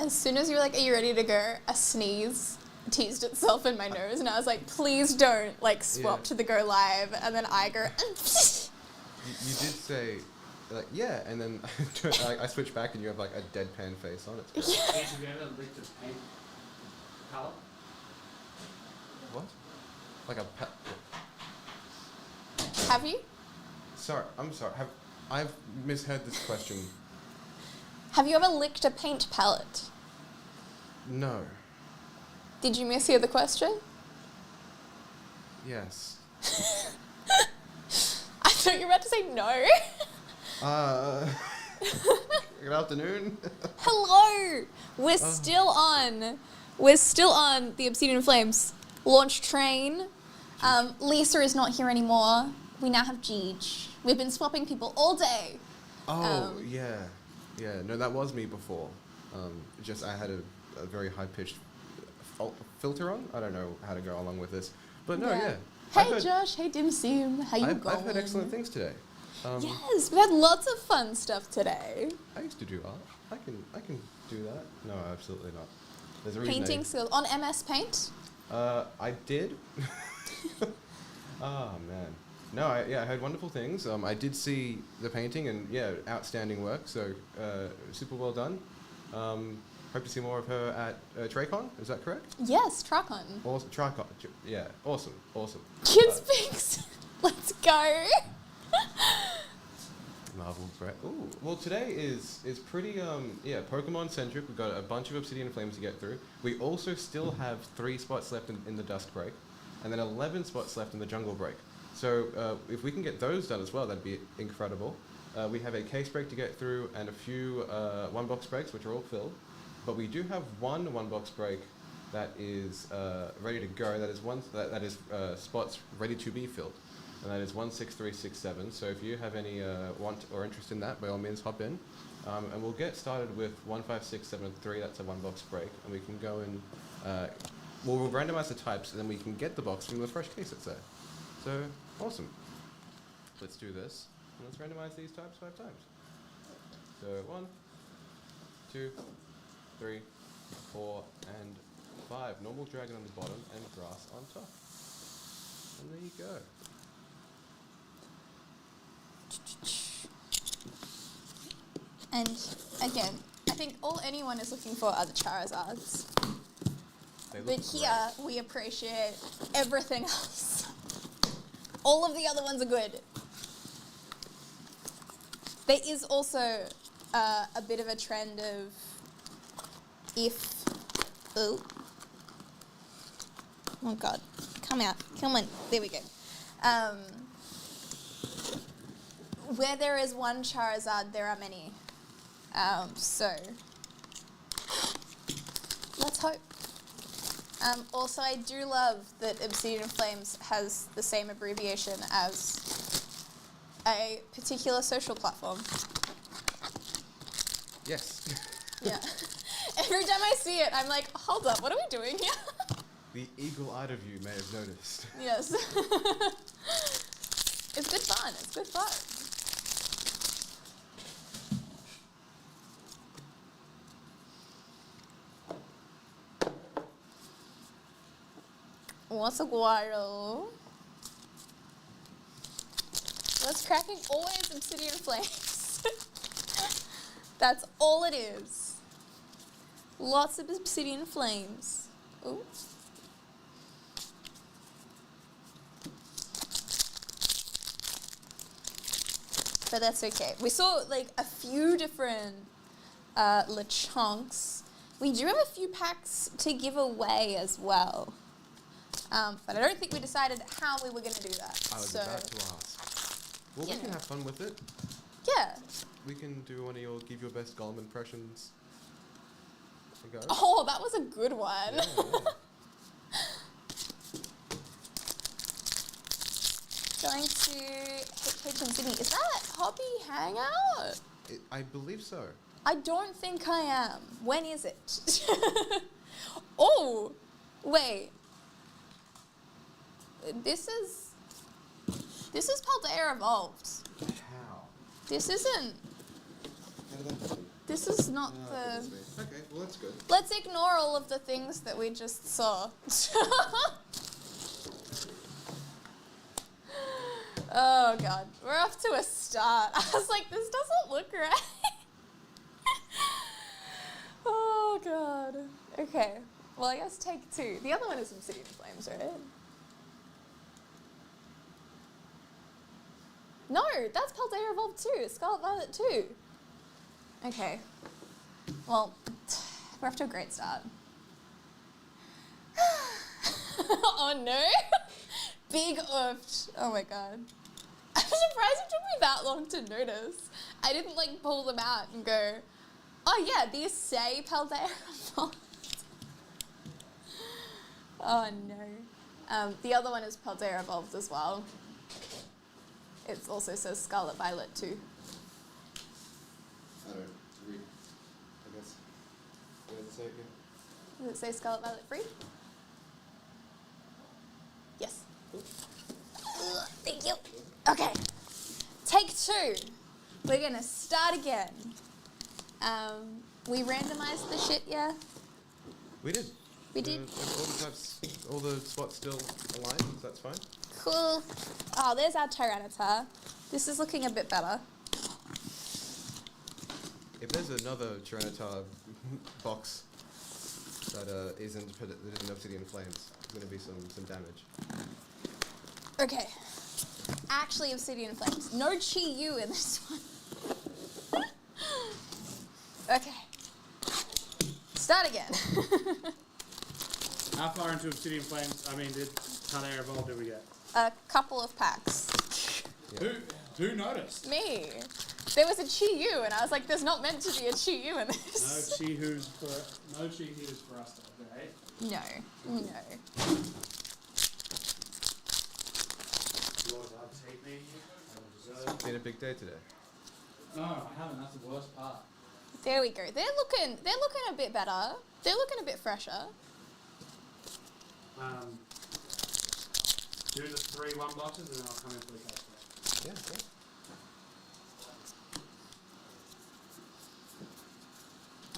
As soon as you were like, are you ready to go? A sneeze teased itself in my nose, and I was like, please don't like swap to the go live. And then I go. You did say, like, yeah, and then I switched back, and you have like a deadpan face on it. Yeah. Have you ever licked a paint palette? What? Like a Have you? Sorry, I'm sorry. I've misheard this question. Have you ever licked a paint palette? No. Did you mishear the question? Yes. I thought you were about to say no. Good afternoon. Hello. We're still on the Obsidian Flames launch train. Lisa is not here anymore. We now have Jeej. We've been swapping people all day. Oh, yeah. Yeah, no, that was me before. Just I had a very high-pitched filter on. I don't know how to go along with this. But no, yeah. Hey, Josh. Hey, Dim Sim. How you going? I've heard excellent things today. Yes, we've had lots of fun stuff today. I used to do art. I can do that. No, absolutely not. There's a reason Painting skills on MS Paint? I did. Oh, man. No, I heard wonderful things. I did see the painting, and yeah, outstanding work. So super well done. Hope to see more of her at TrayCon. Is that correct? Yes, Tracon. Awesome. TrayCon. Yeah, awesome. Kids Pinks. Let's go. Marvel Brett. Ooh. Well, today is pretty Pokemon centric. We've got a bunch of Obsidian Flames to get through. We also still have 3 spots left in the Dusk Break, and then 11 spots left in the Jungle Break. So if we can get those done as well, that'd be incredible. We have a case break to get through and a few one-box breaks, which are all filled. But we do have one box break that is ready to go. That is spots ready to be filled, and that is 16367. So if you have any want or interest in that, by all means hop in, and we'll get started with 15673. That's a one-box break, and we can go and we'll randomize the types, and then we can get the box from the fresh case that's there. So, awesome. Let's do this. And let's randomize these types 5 times. So, 1, 2, 3, 4, and 5. Normal dragon on the bottom and grass on top. And there you go. And again, I think all anyone is looking for are the Charizards. But here, we appreciate everything else. All of the other ones are good. There is also a bit of a trend of oh god, come on, there we go. Where there is one Charizard, there are many. So let's hope. Also, I do love that Obsidian Flames has the same abbreviation as a particular social platform. Yes. Yeah. Every time I see it, I'm like, hold up, what are we doing here? The eagle-eyed of you may have noticed. Yes. It's good fun. What's a guaro? What's cracking? Always Obsidian Flames. That's all it is. Lots of Obsidian Flames. Ooh. But that's okay. We saw like a few different Lechonks. We do have a few packs to give away as well. But I don't think we decided how we were going to do that. I was about to ask. Well, we can have fun with it. Yeah. We can do one of your give your best Golem impressions. Go. Oh, that was a good one. Yeah. Going to HH in Sydney. Is that Hobby Hangout? I believe so. I don't think I am. When is it? Oh, wait. This is Paldea Evolved. How? This isn't. This is not Ah, the... goodness me. Okay, well that's good. Let's ignore all of the things that we just saw. Oh god, we're off to a start. I was like, this doesn't look right. Oh god. Okay, well I guess take two. The other one is Obsidian Flames, right? No, that's Paldea Evolved too. Scarlet Violet too. Okay. Well, we're off to a great start. Oh no. Big ooft. Oh my god. I'm surprised it took me that long to notice. I didn't like pull them out and go, oh yeah, these say Paldea Evolved. Oh no. The other one is Paldea Evolved as well. It also says Scarlet Violet too. I don't read. I guess. What does it say again? Does it say Scarlet Violet free? Yes. Thank you. Okay. Take two. We're gonna start again. We randomized the shit, yeah? We did. We did. All the types, all the spots still aligned, so that's fine. Cool. Oh, there's our Tyranitar. This is looking a bit better. If there's another Tyranitar box that isn't Obsidian Flames, there's going to be some damage. Okay. Actually, Obsidian Flames. No Chi-Yu in this one. Okay. Start again. How far into Obsidian Flames, did Paldea Evolved did we get? A couple of packs. Yeah. Who noticed? Me. There was a Chi-Yu, and I was like, there's not meant to be a Chi-Yu in No this. Chi-Hu's for us today. No. You always have to take me. It's been a big day today. No, I haven't. That's the worst part. There we go. They're looking a bit better. They're looking a bit fresher. Do the 3 1-boxes and then I'll come in for the case. Yeah, yeah.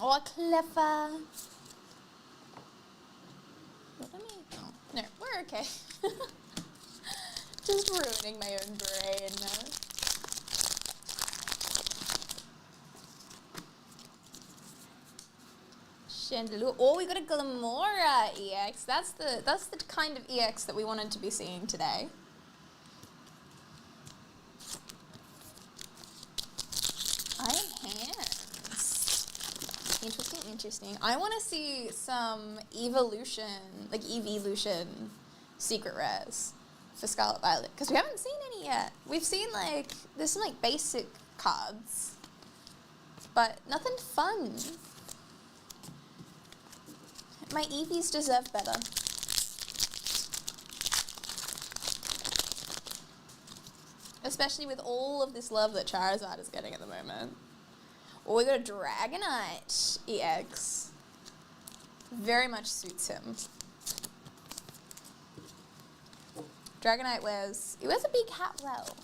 Oh, clever. What am I? Oh, no, we're okay. Just ruining my own brain. Chandelure. Oh, we got a Glamora EX. That's the kind of EX that we wanted to be seeing today. Iron Hands. Interesting. I want to see some evolution, like evolution secret rares for Scarlet Violet, because we haven't seen any yet. We've seen there's some basic cards, but nothing fun. My Eevees deserve better. Especially with all of this love that Charizard is getting at the moment. Oh, we got a Dragonite EX. Very much suits him. Dragonite wears a big hat well.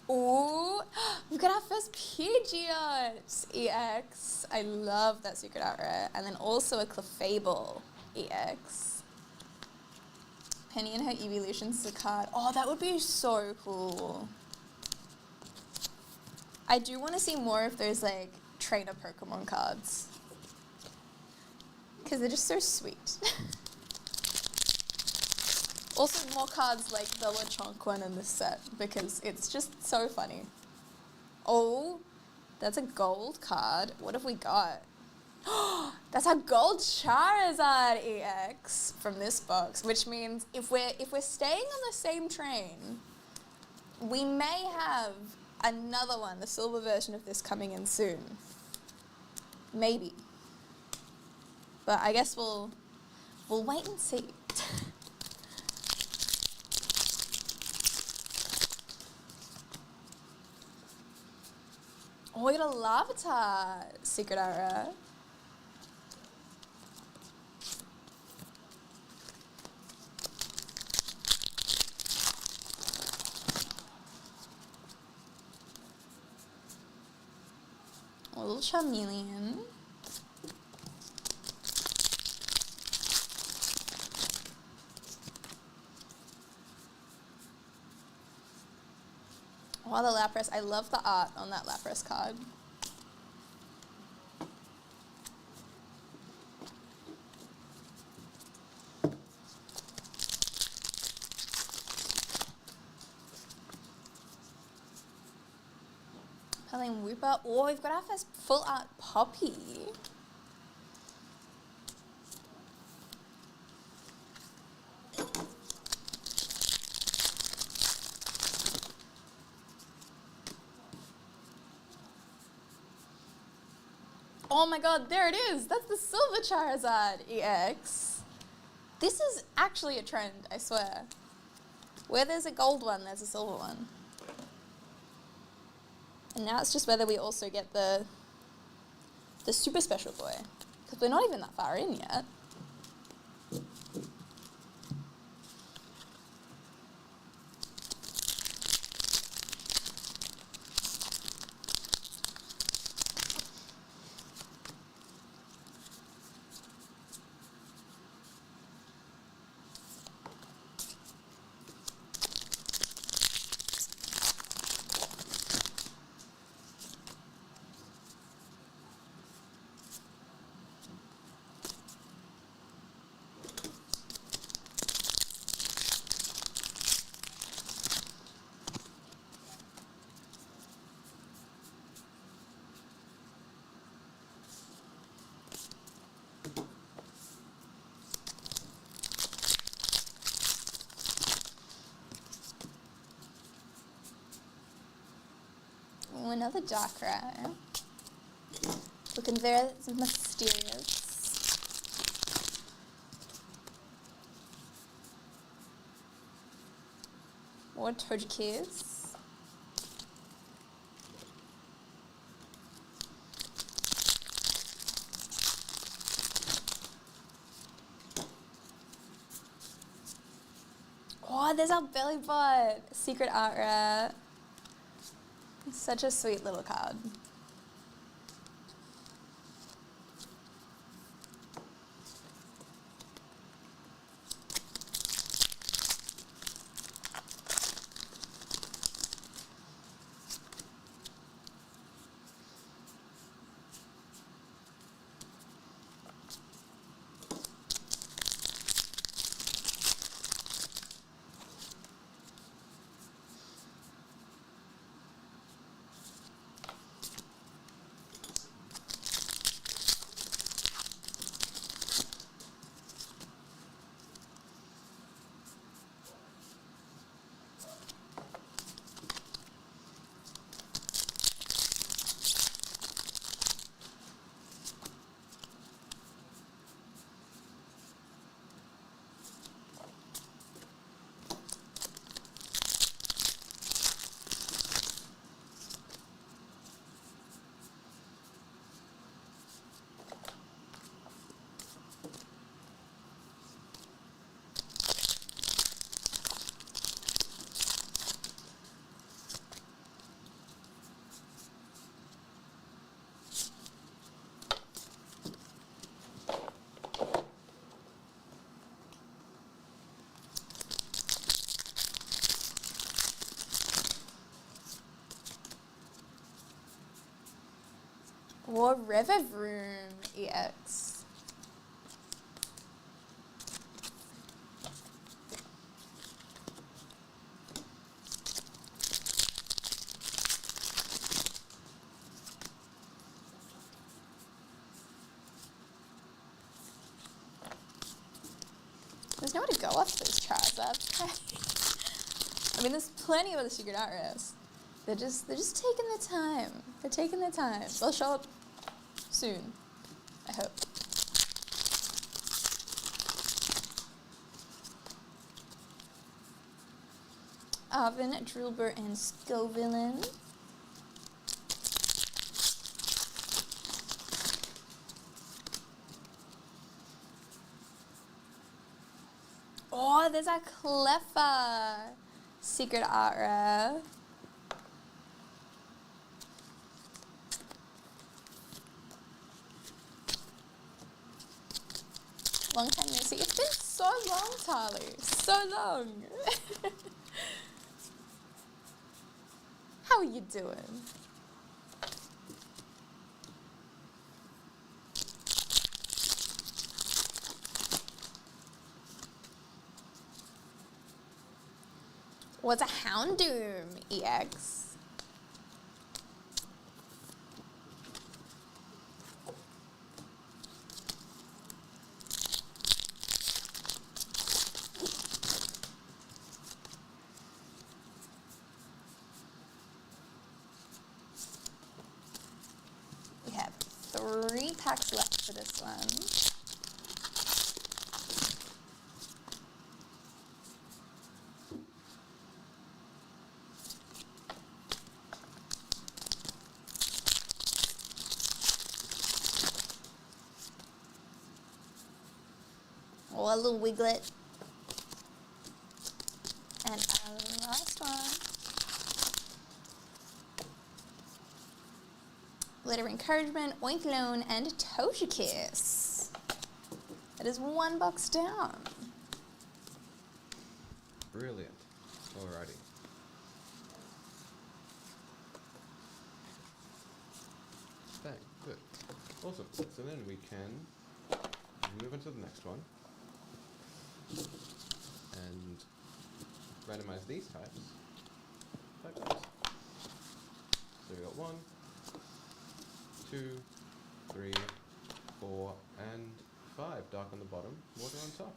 Ooh, we've got our first Pidgeot EX. I love that secret art rare. And then also a Clefable EX. Penny and her evolutions is a card. Oh, that would be so cool. I do want to see more of those trainer Pokemon cards. Because they're just so sweet. Also, more cards like the Lechonk one in this set, because it's just so funny. Oh, that's a gold card. What have we got? That's a gold Charizard EX from this box, which means if we're staying on the same train, we may have another one, the silver version of this, coming in soon. Maybe. But I guess we'll wait and see. Oh, we got a Larvitar secret art rare. A little Charmeleon. Oh, the Lapras. I love the art on that Lapras card. Playing Wooper. Oh, we've got our first full art Poppy. Oh my god, there it is! That's the Silver Charizard EX. This is actually a trend, I swear. Where there's a gold one, there's a silver one. And now it's just whether we also get the super special boy. Because we're not even that far in yet. Oh, another Darkrai. Looking very mysterious. More Togekiss. Oh, there's our Bellybot secret art rare. Such a sweet little card. Or Revavroom EX. There's nowhere to go off those Charizards. I mean, there's plenty of other secret art rares. They're just taking their time. They're taking their time. They'll show up soon, I hope. Arvin, Drillbur, and Scovillain. Oh, there's a clever secret art rare. Long time no see. It's been so long, Tarly. So long. How are you doing? What's a Houndoom EX? We have 3 packs left for this one. Oh, a little wiglet. And our last one. Glitter Encouragement, Oink Loan, and Togekiss. That is 1 box down. Brilliant. Alrighty. Bang. Good. Awesome. So then we can move on to the next one. And randomize these types. 5 times. So we got 1, 2, 3, 4, and 5. Dark on the bottom, water on top.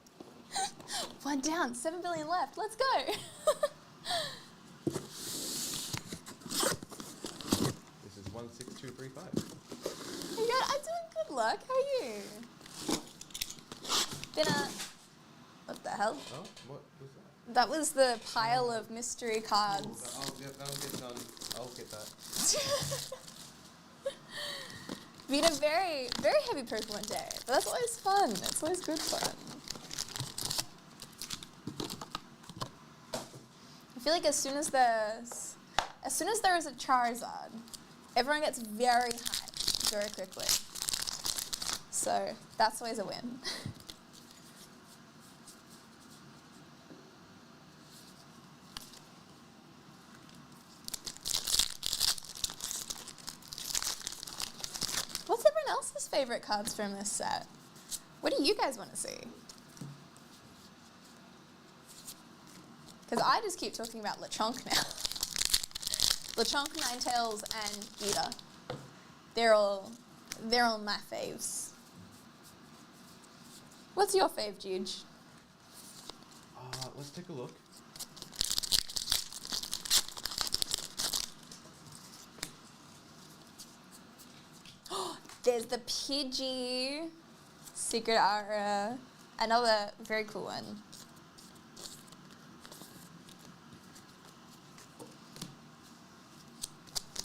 1 down, 7 billion left. Let's go. This is 16235. Oh my god, I'm doing good luck. How are you? Dinner. What the hell? Oh, what was that? That was the pile of mystery Oh, cards. that'll get done. I'll get that. Been a very, very heavy Pokemon day, but that's always fun. It's always good fun. I feel like as soon as there is a Charizard, everyone gets very hyped very quickly. So that's always a win. What's everyone else's favorite cards from this set? What do you guys want to see? Because I just keep talking about Lechonk now. Lechonk, Ninetales, and Gita. They're all my faves. What's your fave, Juge? Let's take a look. There's the Pidgey Secret Aura. Another very cool one.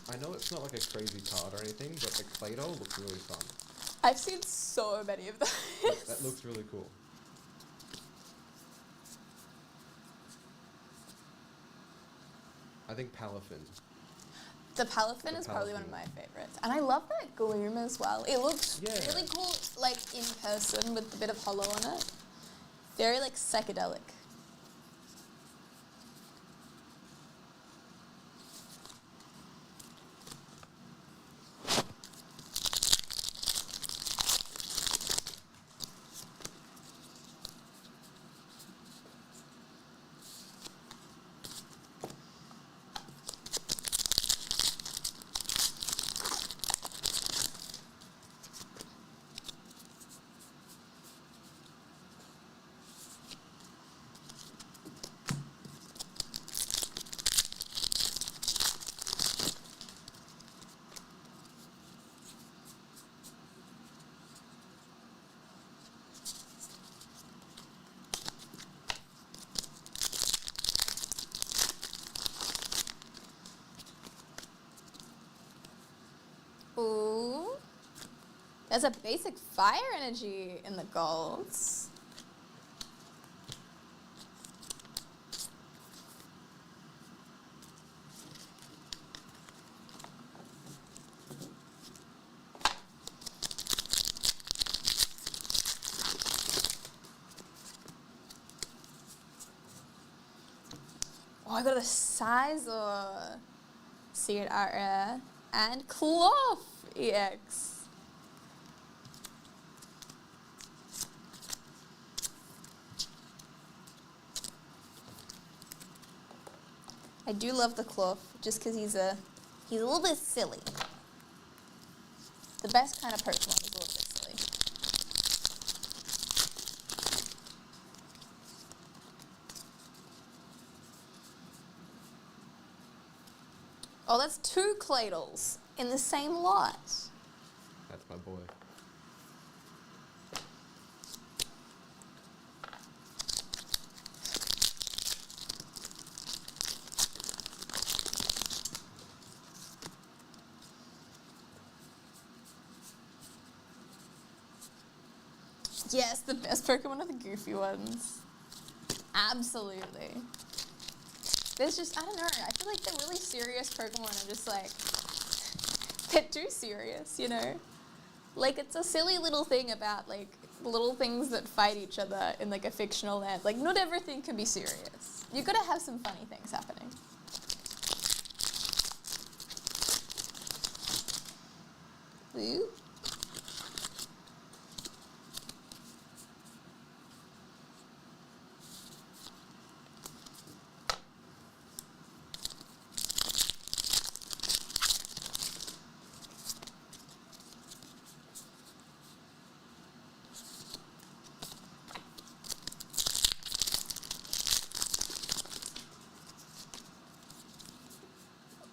I know it's not like a crazy card or anything, but the Claydol looks really fun. I've seen so many of those. That looks really cool. I think Palafin. The Palafin is probably one of my favorites. And I love that Gloom as well. It looks really cool, like, in person with a bit of holo on it. Very, like, psychedelic. Ooh. There's a basic fire energy in the golds. Oh, I got a Sizor. Seared rare. And Cloth EX. I do love the Cloth just because he's a little bit silly. The best kind of Pokemon is a little bit silly. Oh, that's 2 Cladles in the same lot. That's my boy. Yes, the best Pokemon are the goofy ones. Absolutely. There's just, I don't know, I feel like the really serious Pokemon are just like, they're too serious, you know? Like, it's a silly little thing about, like, little things that fight each other in, like, a fictional land. Like, not everything can be serious. You've got to have some funny things happening. Ooh.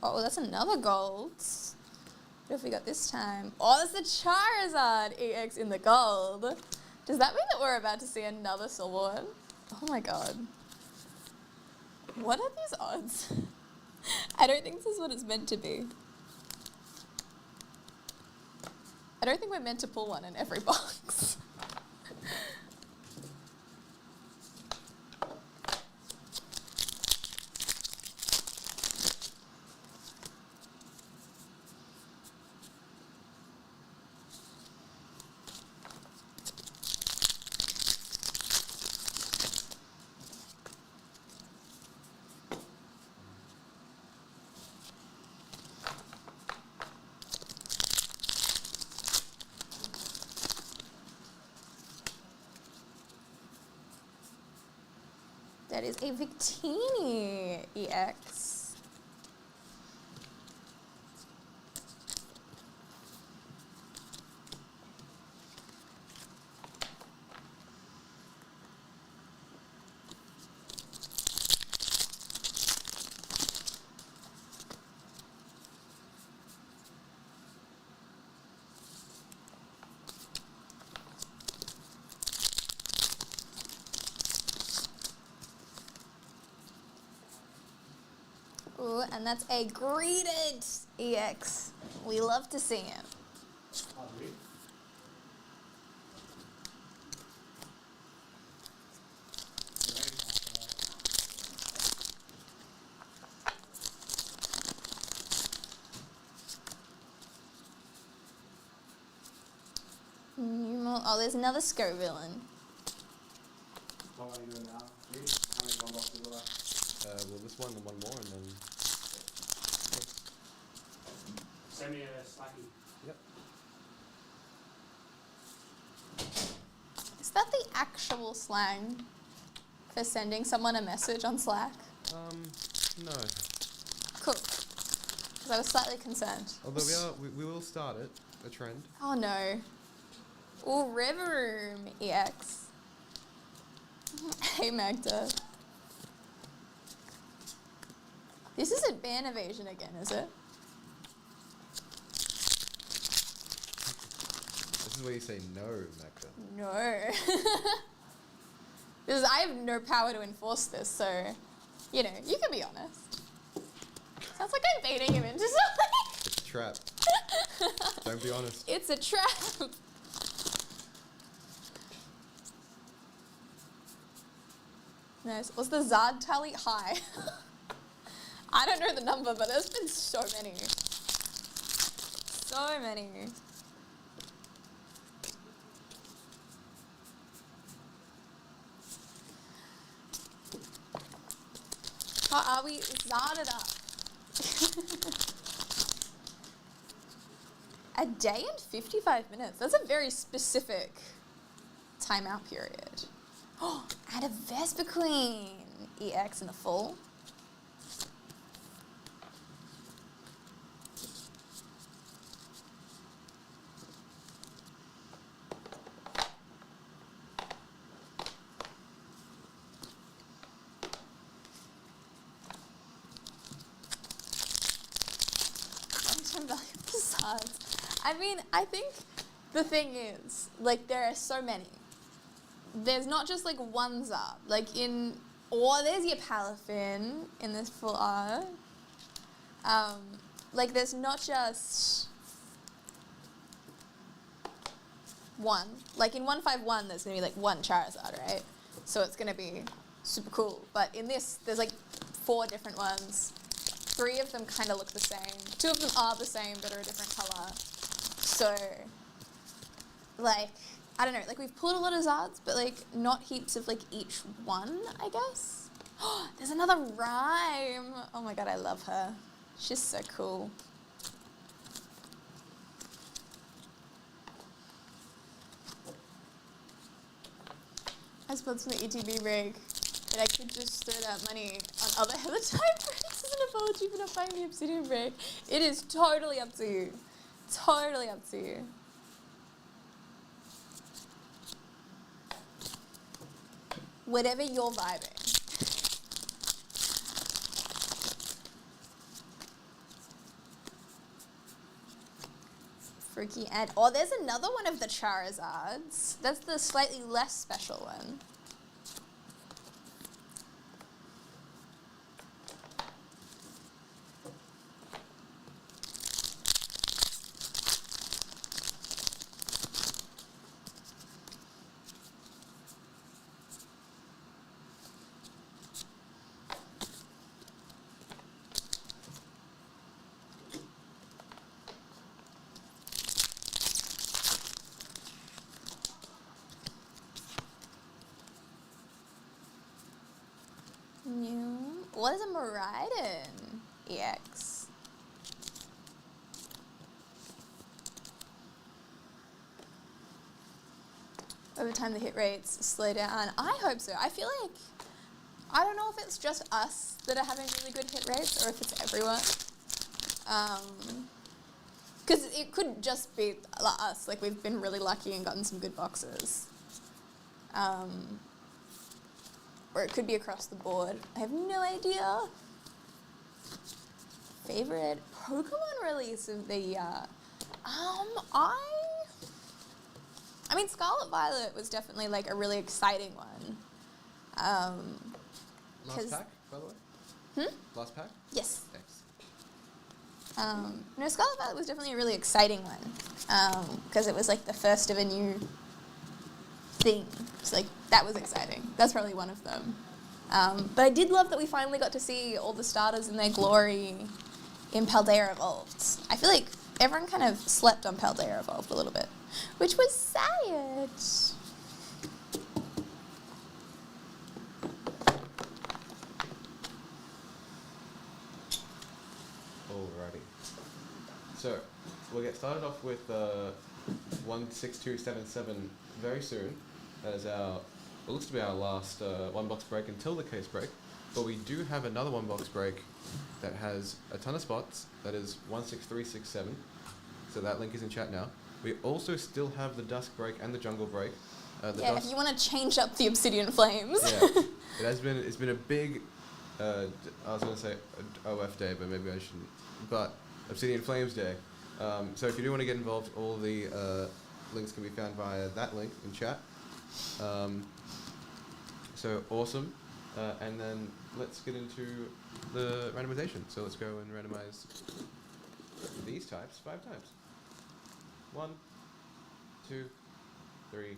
Oh, that's another gold. What have we got this time? Oh, that's the Charizard EX in the gold. Does that mean that we're about to see another silver one? Oh my god. What are these odds? I don't think this is what it's meant to be. I don't think we're meant to pull one in every box. That is a Victini EX. Ooh, and that's a Greeted EX. We love to see him. Oh, there's another Scovillain. What are you doing now? How many more boxes are there? Well, this one and one more, and then. Send me a Slacky. Yep. Is that the actual slang for sending someone a message on Slack? No. Cool. Because I was slightly concerned. Although we will start it, a trend. Oh no. Ooh, Riveroom EX. Hey Magda. This isn't ban evasion again, is it? This is where you say no, Magda. No. Because I have no power to enforce this, so, you know, you can be honest. Sounds like I'm baiting him into something. It's a trap. Don't be honest. It's a trap. Nice. Was the Zard tally high? I don't know the number, but there's been so many. So many. How are we zarded up? A day and 55 minutes. That's a very specific timeout period. Oh, and a Vesper Queen. EX in the full. I mean, I think the thing is, like, there are so many. There's not just, like, one Zard. Like, there's your Palafin in this full art. Like, there's not just one. Like, in 151, there's going to be, like, one Charizard, right? So it's going to be super cool. But in this, there's, like, 4 different ones. 3 of them kind of look the same. 2 of them are the same, but are a different color. So, like, I don't know, like, we've pulled a lot of Zards, but, like, not heaps of, like, each one, I guess. There's another Rhyme. Oh my god, I love her. She's so cool. I suppose from the ETB rig that I could just throw that money on other Heathertype rigs as an apology for not buying the Obsidian rig. It is totally up to you. Totally up to you. Whatever you're vibing. Freaky and there's another one of the Charizards. That's the slightly less special one. What is a Maridon EX? Over time the hit rates slow down. I hope so. I feel like, I don't know if it's just us that are having really good hit rates or if it's everyone. Because it could just be us, like we've been really lucky and gotten some good boxes. Or it could be across the board. I have no idea. Favorite Pokemon release of the year? I mean, Scarlet Violet was definitely like a really exciting one. Last pack, by the way? Last pack? Yes. Thanks. No, Scarlet Violet was definitely a really exciting one because it was like the first of a new thing. So like that was exciting. That's probably one of them. But I did love that we finally got to see all the starters in their glory in Paldea Evolved. I feel like everyone kind of slept on Paldea Evolved a little bit, which was sad. Alrighty. So, we'll get started off with 16277 very soon. That is it looks to be our last one box break until the case break. But we do have another one box break that has a ton of spots. That is 16367. So that link is in chat now. We also still have the Dusk break and the Jungle break. If you want to change up the Obsidian Flames. Yeah, it's been a big, I was going to say OF day, but maybe I shouldn't. But Obsidian Flames day. So if you do want to get involved, all the links can be found via that link in chat. So awesome. And then let's get into the randomization. So let's go and randomize these types 5 times. 1, 2, 3,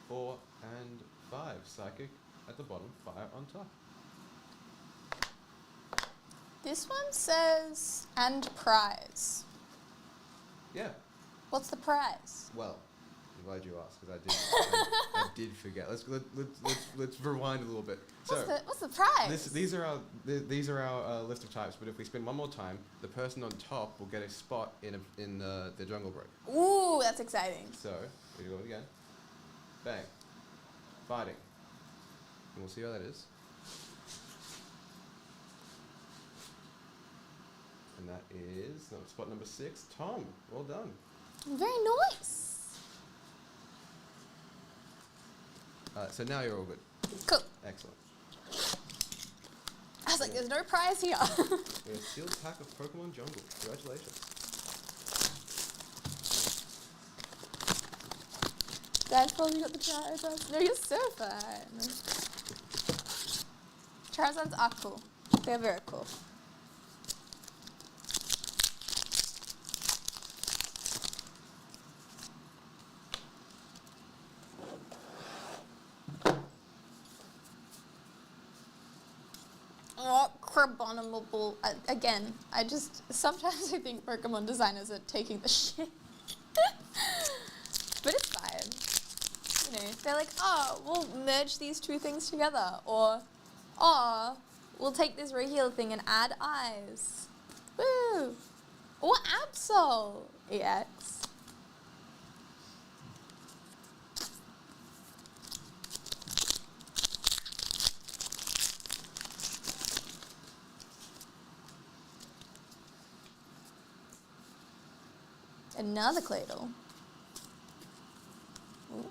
4, and 5. Psychic at the bottom, fire on top. This one says, and prize. Yeah. What's the prize? Well, I'm glad you asked because I did forget. Let's rewind a little bit. So What's the prize? these are our list of types. But if we spin one more time, the person on top will get a spot in the jungle break. Ooh, that's exciting. So we do it again. Bang. Fighting. And we'll see how that is. And that is spot number 6. Tom, well done. Very nice. So now you're all good. Cool. Excellent. I was like, there's no prize here. We have a sealed pack of Pokemon Jungle. Congratulations. Dad's probably got the Charizards. No, you're so fine. Charizards are cool. They're very cool. Oh, Crabominable. Again, sometimes I think Pokemon designers are taking the shit. But it's fine. You know, they're like, oh, we'll merge these two things together. Or, oh, we'll take this regular thing and add eyes. Woo! Or Absol EX. Another Claydol. Ooh.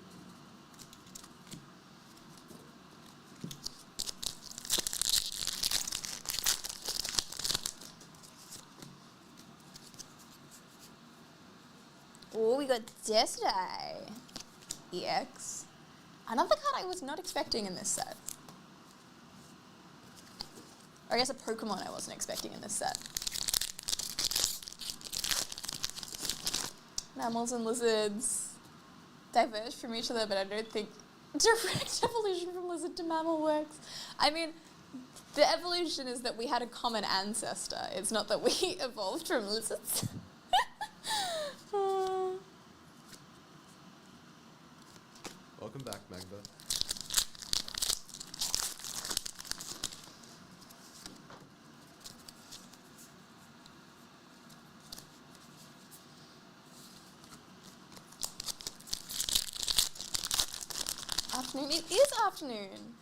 Oh, we got Desiree EX. Another card I was not expecting in this set. Or I guess a Pokemon I wasn't expecting in this set. Mammals and lizards diverge from each other, but I don't think direct evolution from lizard to mammal works. I mean, the evolution is that we had a common ancestor. It's not that we evolved from lizards. Welcome back, Magda. Afternoon. It is afternoon.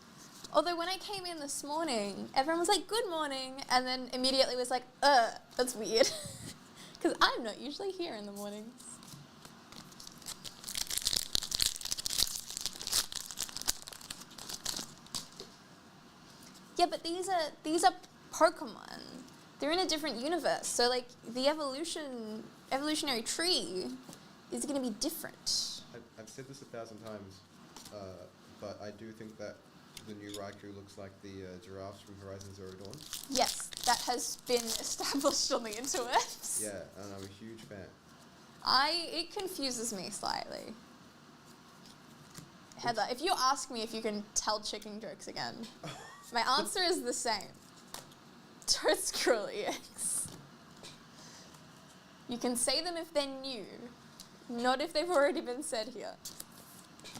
Although when I came in this morning, everyone was like, good morning, and then immediately was like, that's weird. Because I'm not usually here in the mornings. Yeah, but these are Pokemon. They're in a different universe. So like the evolutionary tree is going to be different. I've said this 1,000 times, but I do think that the new Raikou looks like the giraffes from Horizon Zero Dawn. Yes, that has been established on the interwebs. Yeah, and I'm a huge fan. It confuses me slightly. Heather, if you ask me if you can tell chicken jokes again, my answer is the same. Don't scroll EX. You can say them if they're new, not if they've already been said here.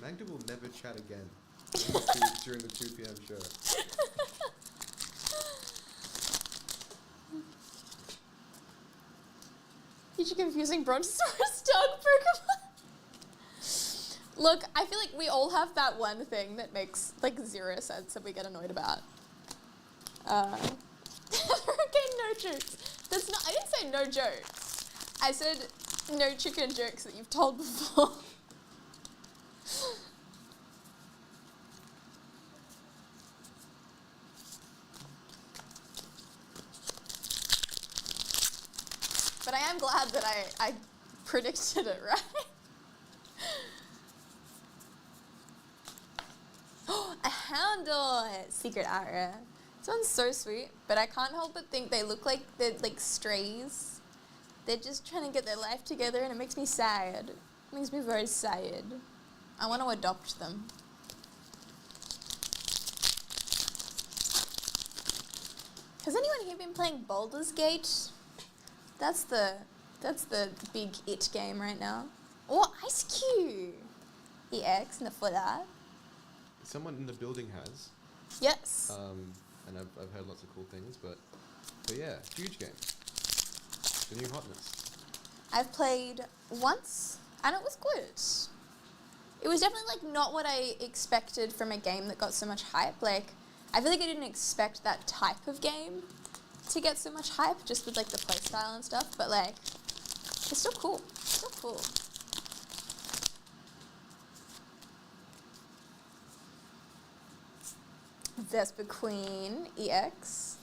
Magda will never chat again during the 2 p.m. show. You're confusing Brontosaurus dog Pokemon. Look, I feel like we all have that one thing that makes like 0 sense that we get annoyed about. Okay, no jokes. I didn't say no jokes. I said no chicken jokes that you've told before. But I am glad that I predicted it right. A Houndour! Secret Aura. This one's so sweet, but I can't help but think they look like they're like strays. They're just trying to get their life together and it makes me sad. It makes me very sad. I want to adopt them. Has anyone here been playing Baldur's Gate? That's the big it game right now. Oh, Ice Cube! EX in the footer. Someone in the building has, Yes. and I've heard lots of cool things, but yeah, huge game. The new hotness. I've played once and it was good. It was definitely like not what I expected from a game that got so much hype. Like, I feel like I didn't expect that type of game to get so much hype just with like the playstyle and stuff, but like, it's still cool. Still cool. Vesper Queen EX.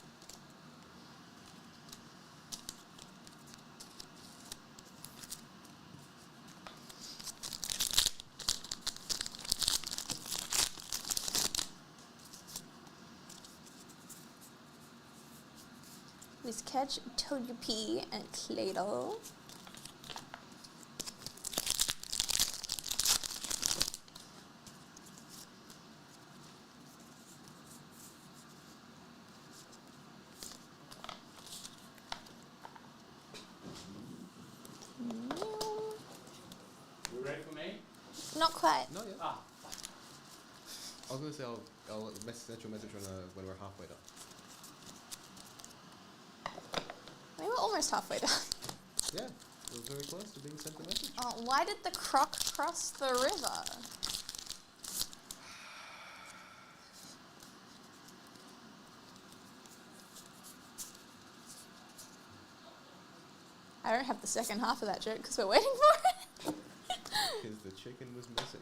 Catch Togepi and Claydol. You ready for me? Not quite. Not yet. Ah. I was gonna say I'll send you a message when we're halfway done. We were almost halfway done. Yeah, it was very close to being sent a message. Oh, why did the croc cross the river? I don't have the second half of that joke because we're waiting for it. Because the chicken was missing.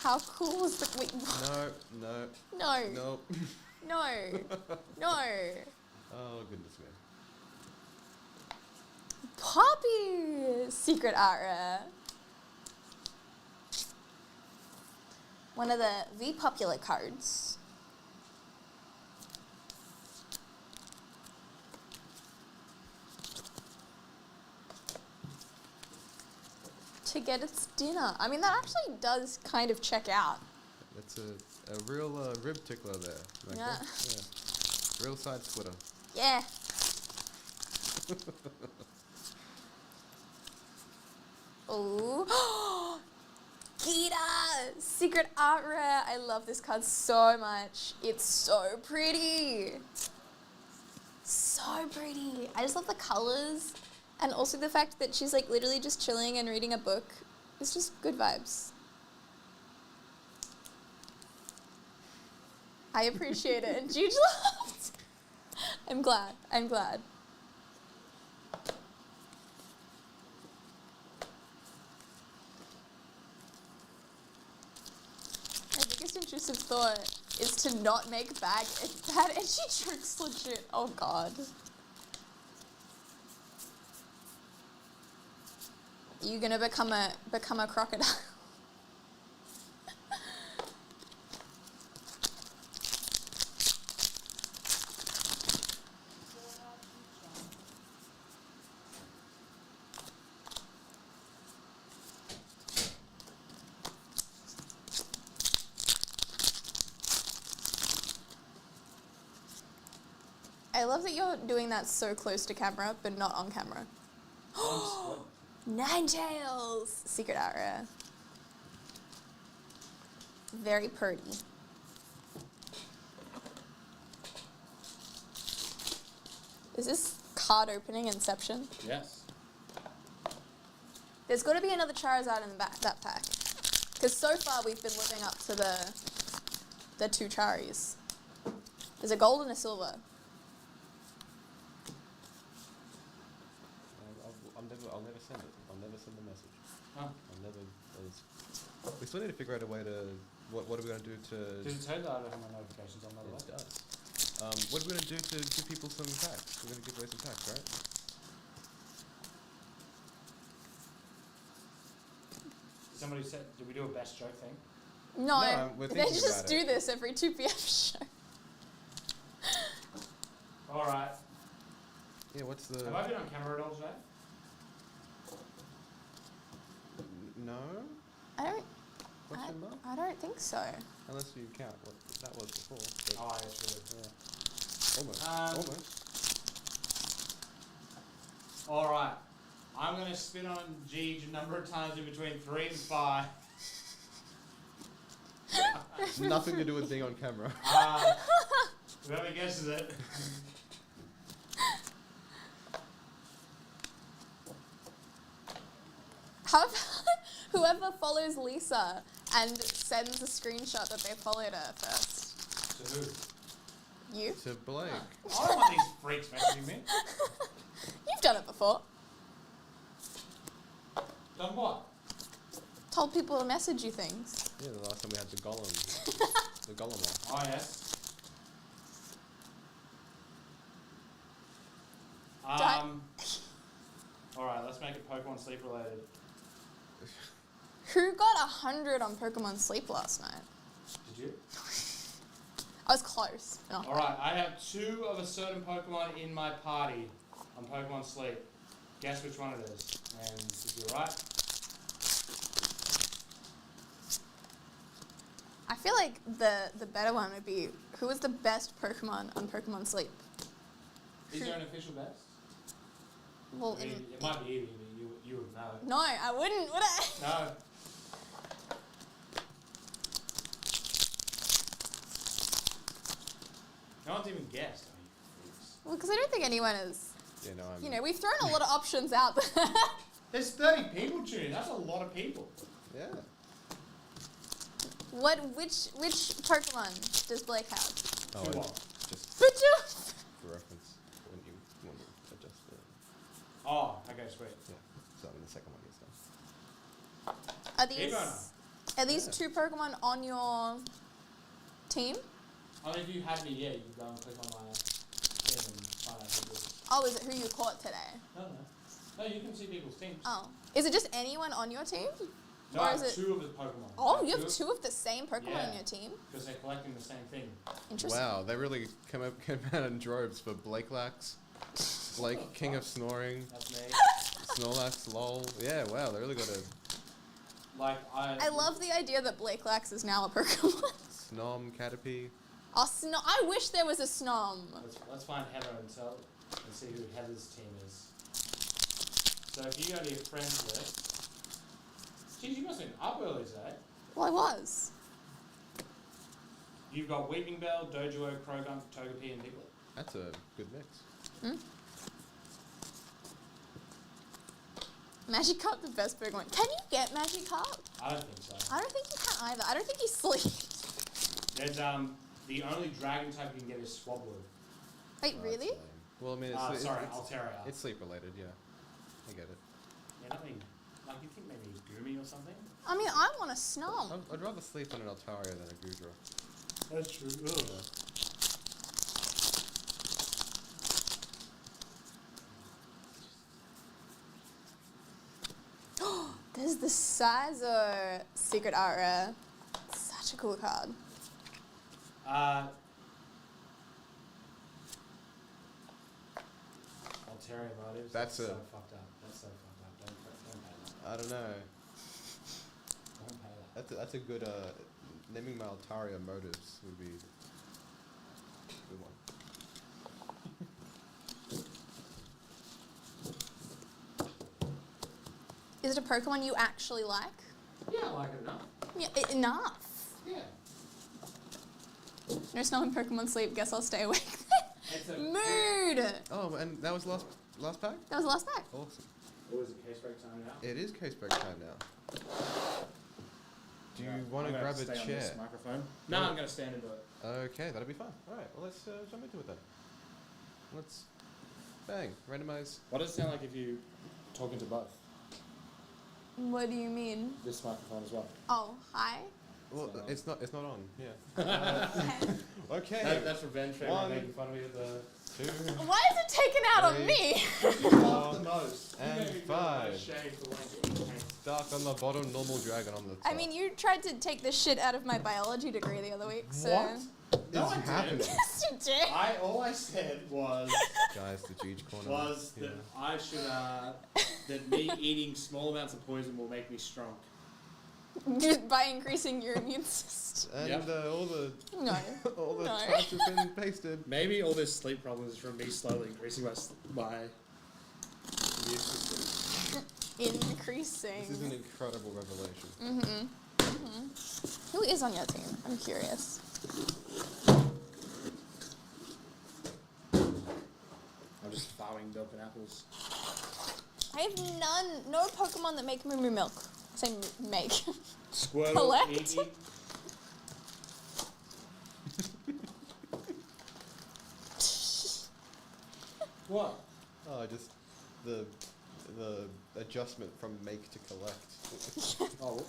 How cool was the... Wait, No. no. No. No. Oh, goodness me. Poppy! Secret art rare. One of the V popular cards. To get its dinner. I mean, that actually does kind of check out. That's a real rib tickler there. Like Yeah. Yeah. Real side splitter. Yeah. Oh. Gita! Secret art rare. I love this card so much. It's so pretty. So pretty. I just love the colors. And also the fact that she's like literally just chilling and reading a book. It's just good vibes. I appreciate it. And Juge laughed. I'm glad. I'm glad. My biggest intrusive thought is to not make bad, and she drinks legit. Oh god. You gonna become a crocodile? I love that you're doing that so close to camera, but not on camera. Ninetales! Secret art rare. Very pretty. Is this card opening Inception? Yes. There's got to be another Charizard in that pack. Because so far we've been living up to the two Charis. There's a gold and a silver. I'll never send it. I'll never send the message. Oh. I'll never. We still need to figure out a way to. What are we going to do to? Does it tell that I don't have my notifications on, by the way? It does. What are we going to do to give people some packs? We're going to give away some packs, right? Somebody said, did we do a best joke thing? No, No, we're they thinking just about do it. this every 2 p.m. show. All right. Yeah. What's the? Have I been on camera at all today? No. Question mark? I don't think so. Unless you count what that was before. But Oh, yes, really. yeah. Almost. All right. I'm going to spin on Jeej a number of times in between 3 and 5. Nothing to do with being on camera. Whoever guesses it. How about whoever follows Lisa and sends a screenshot that they followed her first? To who? You? To Blake. I don't want these freaks messaging me. You've done it before. Done what? Told people to message you things. Yeah, the last time we had the golem. The golem one. Oh, yes. Alright, let's make it Pokemon Sleep related. Who got 100 on Pokemon Sleep last night? Did you? I was close. No. Alright, I have 2 of a certain Pokemon in my party on Pokemon Sleep. Guess which one it is. And if you're right. I feel like the better one would be, who was the best Pokemon on Pokemon Sleep? Is there an official best? Well, I mean, it might be Eevee, but you would know. no, I wouldn't, would I? No. No one's even guessed. I mean, freaks. Well, because I don't think anyone is. Yeah, no, I'm. You know, we've thrown a lot of options out there. There's 30 people tuning. That's a lot of people. Yeah. Which Pokemon does Blake have? Oh, Too and long. just Pikachu. for reference, when you want to adjust the. Oh, okay, sweet. Yeah. So then the second one is done. Are Keep these going. are these 2 Pokemon on your team? I mean, if you haven't yet, you can go and click on my thing and find out who it is. Oh, is it who you caught today? No. No, you can see people's teams. Oh, is it just anyone on your team? No, or I is have it? 2 of his Pokemon. Oh, you have 2 of the same Pokemon Yeah. on your team. Because they're collecting the same thing. Interesting. Wow, they really came out in droves for Blake Lax, Blake King of Snoring, That's me. Snorlax, lol. Yeah, wow, they really got a Like, I love the idea that Blake Lax is now a Pokemon. Snom, Caterpie. Oh, I wish there was a Snom. let's find Heather and see who Heather's team is. So if you go to your friends list. Geez, you must have been up early today. Well, I was. You've got Weeping Bell, Doduo, Croagunk, Togepi, and Diglett. That's a good mix. Hmm? Magikarp, the best Pokemon. Can you get Magikarp? I don't think so. I don't think you can either. I don't think he sleeps. There's the only dragon type you can get is Swablu. Wait, Oh, really? that's lame. Well, I mean, Sorry, it's Altaria. it's sleep related, yeah. I get it. Yeah, nothing. Like you think maybe Gumi or something? I mean, I want a Snom. I'd rather sleep on an Altaria than a Gudra. That's true. There's the Sizer Secret Art Rare. Such a cool card. Altaria motives. That's so a- fucked up. That's so fucked up. Don't pay that. I don't know. Don't pay that. That's a good naming my Altaria motives would be a good one. Is it a Pokemon you actually like? Yeah, I like it enough. Yeah, enough. Yeah. No Snom in Pokemon Sleep. Guess I'll stay awake. It's a Mood. Oh, and that was last pack? That was the last pack. Awesome. What is it? Case break time now. It is case break time now. Do you want to grab a On chair? this microphone? No, I'm going to stand and do it. Okay, that'll be fun. All right, well, let's jump into it then. Let's bang, randomize. What does it sound like if you talk into both? What do you mean? This microphone as well. Oh, hi. Well, So- it's not on. Yeah. Okay. That's revenge for One. making fun of me at the... 2, Why is it taken out on Three. me? 4, most. and 5. Dark on the bottom, normal dragon on the top. I mean, you tried to take the shit out of my biology degree the other week, so. What? It's No, I didn't. happening. Yes, you did. All I said was Guys, the Jeej corner. that Yeah. I should that me eating small amounts of poison will make me strong. Just by increasing your immune system. And Yep. all the No. all the No. types have been pasted. Maybe all this sleep problems is from me slowly increasing my immune system. Increasing. This is an incredible revelation. Who is on your team? I'm curious. I'm just farming milk and apples. I have no Pokemon that make moo milk. I say make. Squirtle, Collect? Eevee. What? Oh, just the adjustment from make to collect. Oh,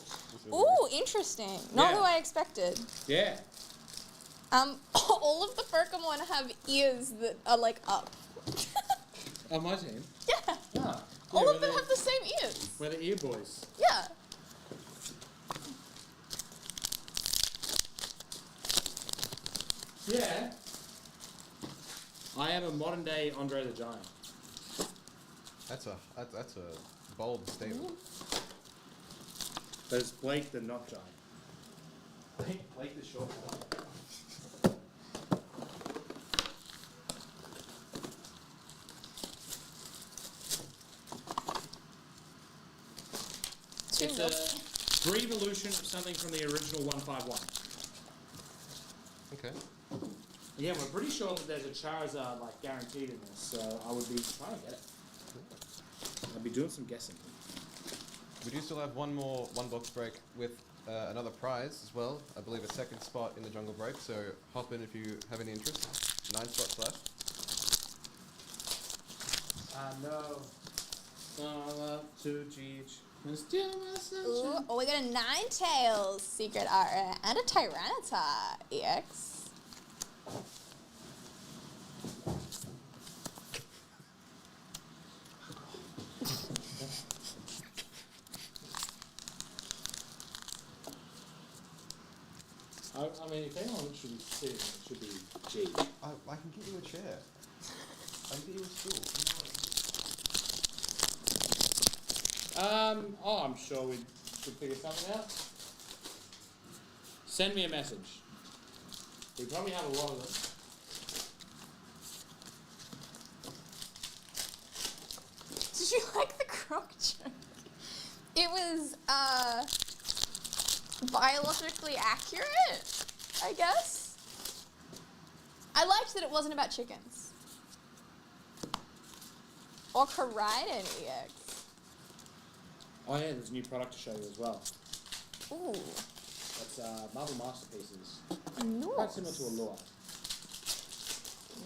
Ooh, interesting. Not Yeah. who I expected. yeah. All of the Pokemon have ears that are like up. On my team? Yeah. Ah. All yeah, of them have the same ears. We're the ear boys. Yeah. Yeah. I am a modern day Andre the Giant. That's a bold statement. But it's Blake the not giant. Blake the short one. It's a re-evolution of something from the original 151. Okay. Yeah, we're pretty sure that there's a Charizard like guaranteed in this, so I would be trying to get it. I'd be doing some guessing. We do still have one box break with another prize as well. I believe a second spot in the jungle break, so hop in if you have any interest. 9 spots left. No. All up to Cheech. And still my Ooh, sunshine. oh, we got a Ninetales Secret Art and a Tyranitar EX. I mean, if anyone should be sitting, it should be G. I can get you a chair. I can get you a stool. I'm sure we should figure something out. Send me a message. We probably have a lot of them. Did you like the croc joke? It was biologically accurate, I guess. I liked that it wasn't about chickens. Or Koraidon EX. Oh yeah, there's a new product to show you as well. Ooh. That's Marvel Masterpieces. No. Quite similar to a lure.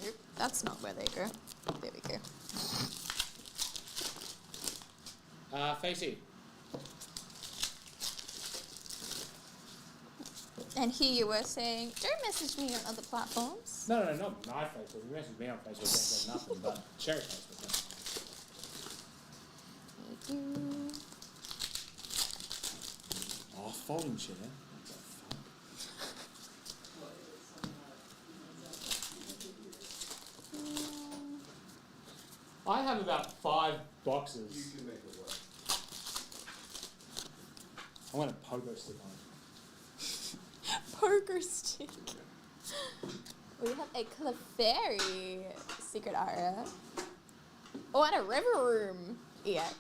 Nope, that's not where they go. There we go. Facey. And here you were saying, don't message me on other platforms. No, not my Facebook. You messaged me on Facebook, there's nothing but Cherry Facebook. Thank you. Oh, folding chair. What the fuck? I have about 5 boxes. You can make it work. I want a pogo stick on it. Poker stick. We have a Clefairy Secret Aria. Oh, and a River Room EX.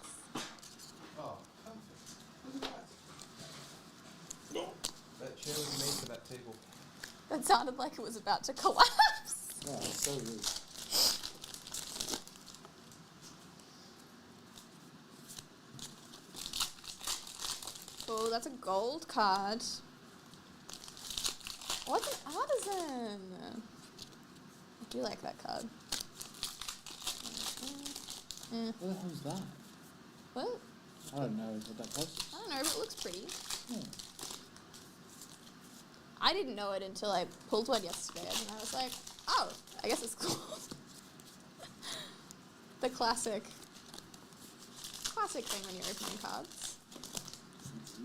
Oh, perfect. Look at that. That chair was made for that table. That sounded like it was about to collapse. Oh, it's so rude. Oh, that's a gold card. What's an artisan? I do like that card. What the hell is that? What? I don't know what that post is. I don't know, but it looks pretty. Yeah. I didn't know it until I pulled one yesterday, and I was like, oh, I guess it's cool. The classic thing when you're opening cards.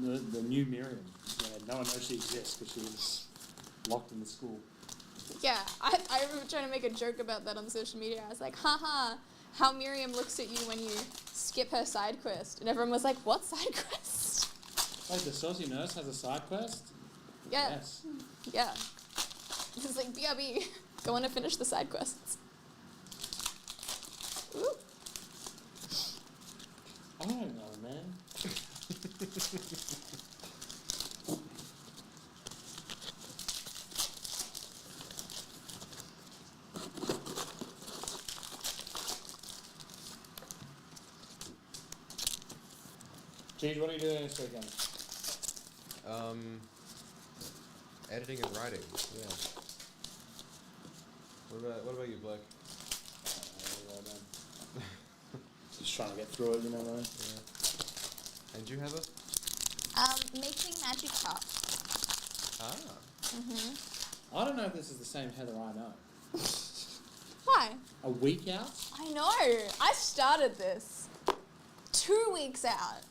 The new Miriam. Yeah, no one knows she exists because she was locked in the school. Yeah, I remember trying to make a joke about that on social media. I was like, haha, how Miriam looks at you when you skip her side quest. And everyone was like, what side quest? Wait, the saucy nurse has a side quest? Yeah. Yes. Yeah. It's like, BRB, go on to finish the side quests. Ooh. I don't know, man. Geez, what are you doing this weekend? Editing and writing. Yeah. What about you, Blake? Just trying to get through it, you know what I mean? Yeah. And you, Heather? Making magic carp. I don't know if this is the same Heather I know. Why? A week out? I know. I started this 2 weeks out.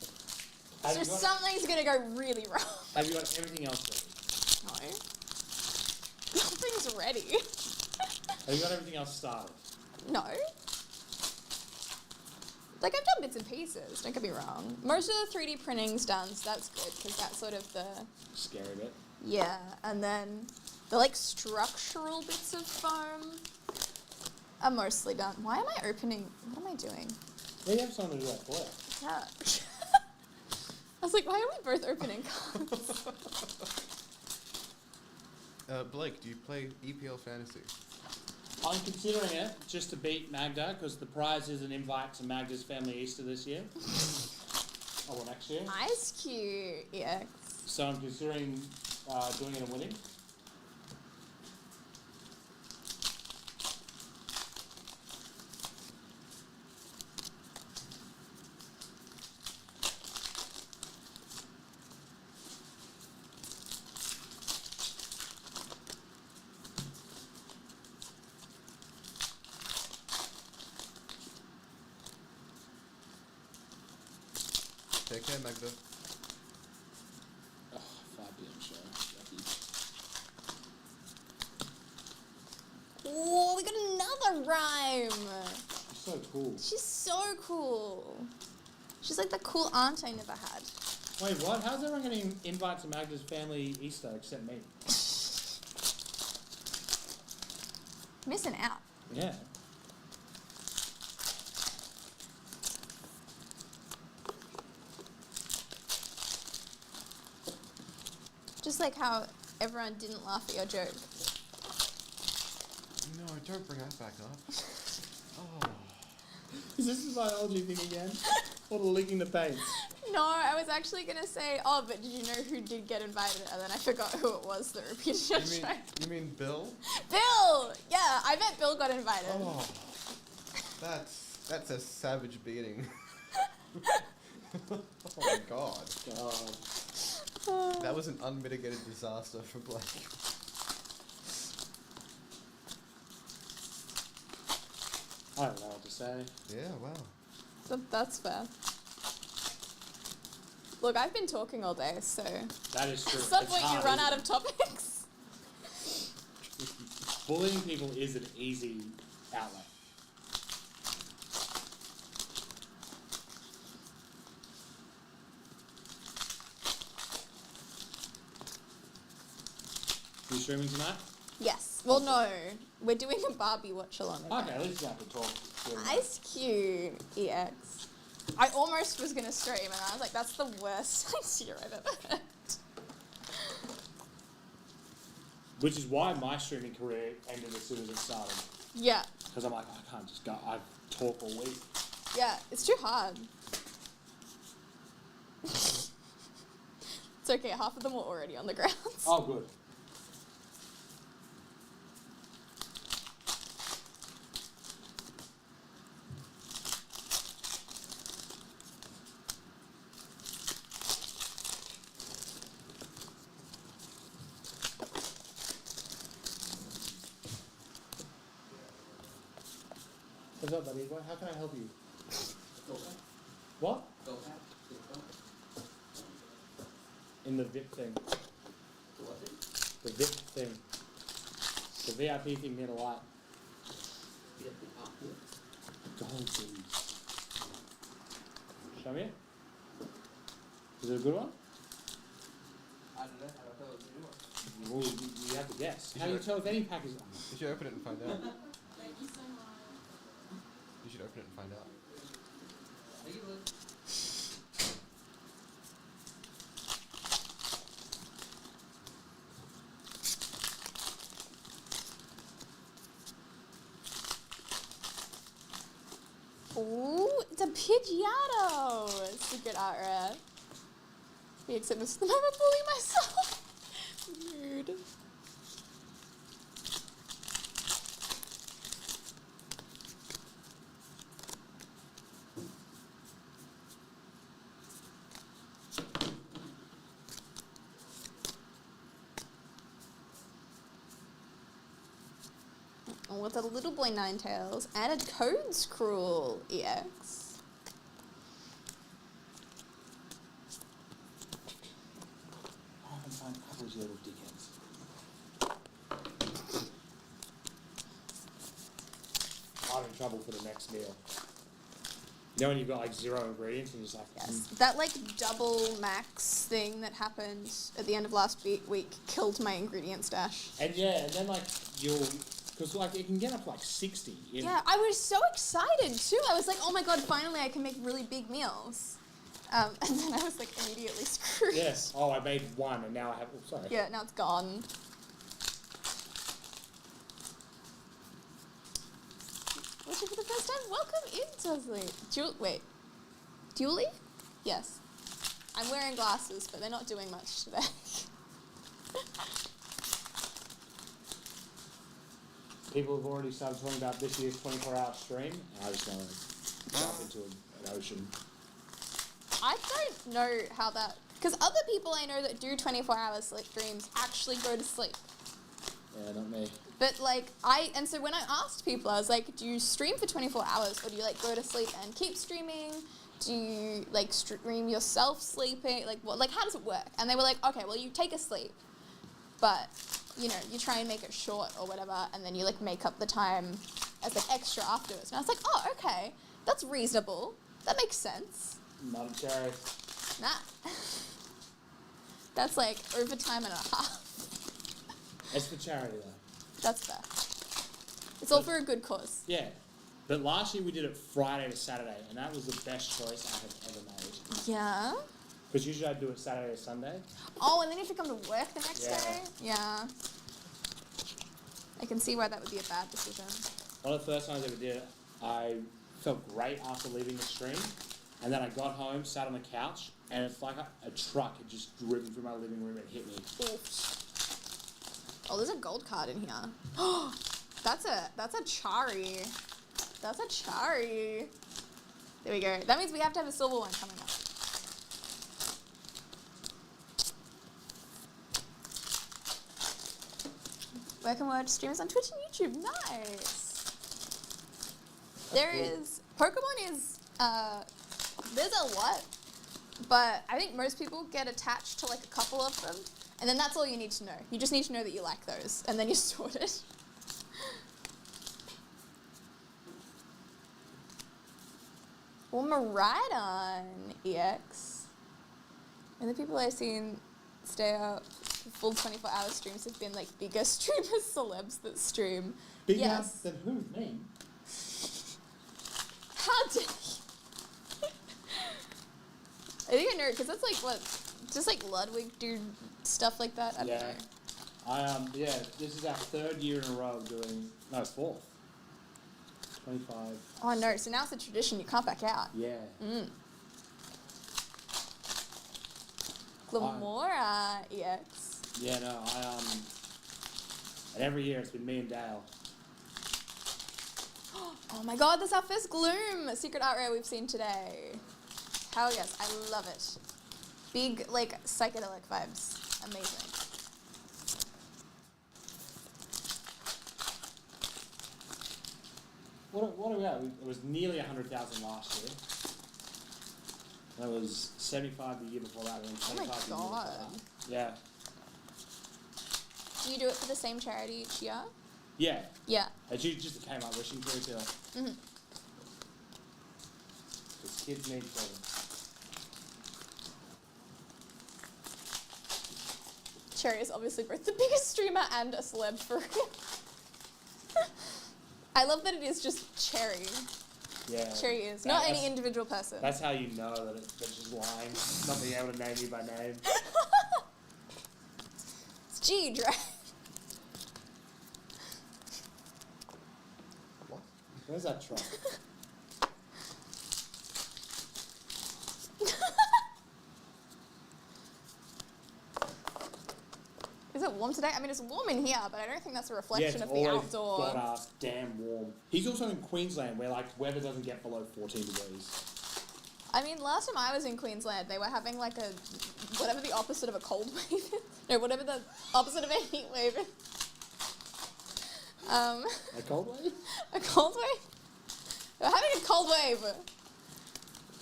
Have So you got- something's gonna go really wrong. Have you got everything else ready? No. Nothing's ready. Have you got everything else started? No. Like, I've done bits and pieces, don't get me wrong. Most of the 3D printing's done, so that's good, because that's sort of the... Scary bit. Yeah, and then the, like, structural bits of foam are mostly done. Why am I opening... What am I doing? Yeah, you have someone to do that for you. Yeah. I was like, why are we both opening cards? Blake, do you play EPL Fantasy? I'm considering it just to beat Magda because the prize is an invite to Magda's family Easter this year. Or next year. Ice cute, yeah. So I'm considering doing it and winning. Take care, Magda. Oh, 5 p.m. show. Lucky. Oh, we got another rhyme. You're so cool. She's so cool. She's like the cool aunt I never had. Wait, what? How's everyone getting invite to Magda's family Easter except me? Missing out. Yeah. Just like how everyone didn't laugh at your joke. No, don't bring that back up. Oh. Is this a biology thing again? Or the licking the paint? No, I was actually going to say, oh, but did you know who did get invited? And then I forgot who it was that repeated your joke. You mean Bill? Bill! Yeah, I bet Bill got invited. Oh. That's a savage beating. Oh my god. That was an unmitigated disaster for Blake. I don't know what to say. Yeah, wow. That's fair. Look, I've been talking all day, so... That is true. At some It's point you hard, run isn't out it? of topics. Bullying people is an easy outlet. Are you streaming tonight? Yes. Well, no. We're doing a Barbie watch-along. Okay, at least you have to talk. Ice Cube EX. I almost was going to stream, and I was like, that's the worst idea I've ever heard. Which is why my streaming career ended as soon as it started. Yeah. Because I'm like, I can't just go, I talk all week. Yeah, it's too hard. It's okay, half of them were already on the ground. Oh, good. What's up, buddy? How can I help you? What? In the VIP thing. The VIP thing. The VIP thing near the light. Gold, please. Show me it. Is it a good one? I don't know. I don't know what to do. Well, you have to guess. How do you tell if any pack is... You should open it and find out. Thank you so much. You should open it and find out. Thank you, Liz. Pidgeotto! Secret art rare. The acceptance. I'm a bully myself. Rude. With a little boy Ninetales, added codes cruel EX. I can find a couple of little dickheads. I'm in trouble for the next meal. You know when you've got like 0 ingredients and you're just like, Yes, that like double max thing that happened at the end of last week killed my ingredient stash. And yeah, and then like you'll, because like it can get up to like 60. Yeah, I was so excited too. I was like, oh my god, finally I can make really big meals. And then I was like immediately screwed. Yes. Oh, I made 1 and now I have. Oh, sorry. Yeah, now it's gone. Watching for the first time, welcome in, Tosley. Wait, Julie? Yes. I'm wearing glasses, but they're not doing much today. People have already started talking about this year's 24-hour stream, and I just want to jump into an ocean. I don't know how that... Because other people I know that do 24-hour sleep streams actually go to sleep. Yeah, not me. But like, and so when I asked people, I was like, do you stream for 24 hours or do you like go to sleep and keep streaming? Do you like stream yourself sleeping? Like what, like how does it work? And they were like, okay, well you take a sleep, but you know, you try and make it short or whatever, and then you like make up the time as like extra afterwards. And I was like, oh, okay, that's reasonable. That makes sense. Not a cherry. Nah. That's like overtime and a half. It's for charity though. That's fair. It's all for a good cause. Yeah. But last year we did it Friday to Saturday, and that was the best choice I have ever made. Yeah. Because usually I'd do it Saturday or Sunday. Oh, and then you have to come to work the next Yeah. day? Yeah. I can see why that would be a bad decision. One of the first times I ever did it, I felt great after leaving the stream, and then I got home, sat on the couch, and it's like a truck had just driven through my living room and hit me. Oof. Oh, there's a gold card in here. Oh, that's a Chari. That's a Chari. There we go. That means we have to have a silver one coming up. Where can we watch streams on Twitch and YouTube? Nice. There is Pokemon is there's a lot, but I think most people get attached to like a couple of them, and then that's all you need to know. You just need to know that you like those, and then you're sorted. Well, Maridon EX. And the people I've seen stay up full 24-hour streams have been like bigger streamers, celebs that stream. Bigger Yes. than who? Me? How dare you? I think I know, because that's like what, just like Ludwig do stuff like that. I don't know. Yeah, this is our 3rd year in a row doing, no, it's 4th. 25. Oh no, so now it's a tradition, you can't back out. Yeah. Glamora EX. Yeah, no, and every year it's been me and Dale. Oh my god, that's our first Gloom secret art rare we've seen today. Hell yes, I love it. Big, like, psychedelic vibes. Amazing. What are we at? It was nearly 100,000 last year. That was 75 the year before that, and then Oh my 25 the year before god. that. Yeah. Do you do it for the same charity each year? Yeah. Yeah. It's just came up wishing to too. Mm-hmm. Because kids need children. Cherry is obviously both the biggest streamer and a celeb for real. I love that it is just Cherry. Yeah. Cherry is, That- not that's- any individual person. That's how you know that it's just lying, not being able to name you by name. It's G, right? Where's that truck? Is it warm today? I mean, it's warm in here, but I don't think that's a Yeah, reflection it's of the always outdoor. god-ass damn warm. He's also in Queensland, where like weather doesn't get below 14 degrees. I mean, last time I was in Queensland, they were having like a, whatever the opposite of a cold wave is. No, whatever the opposite of a heat wave is. A cold wave? A cold wave? They were having a cold wave,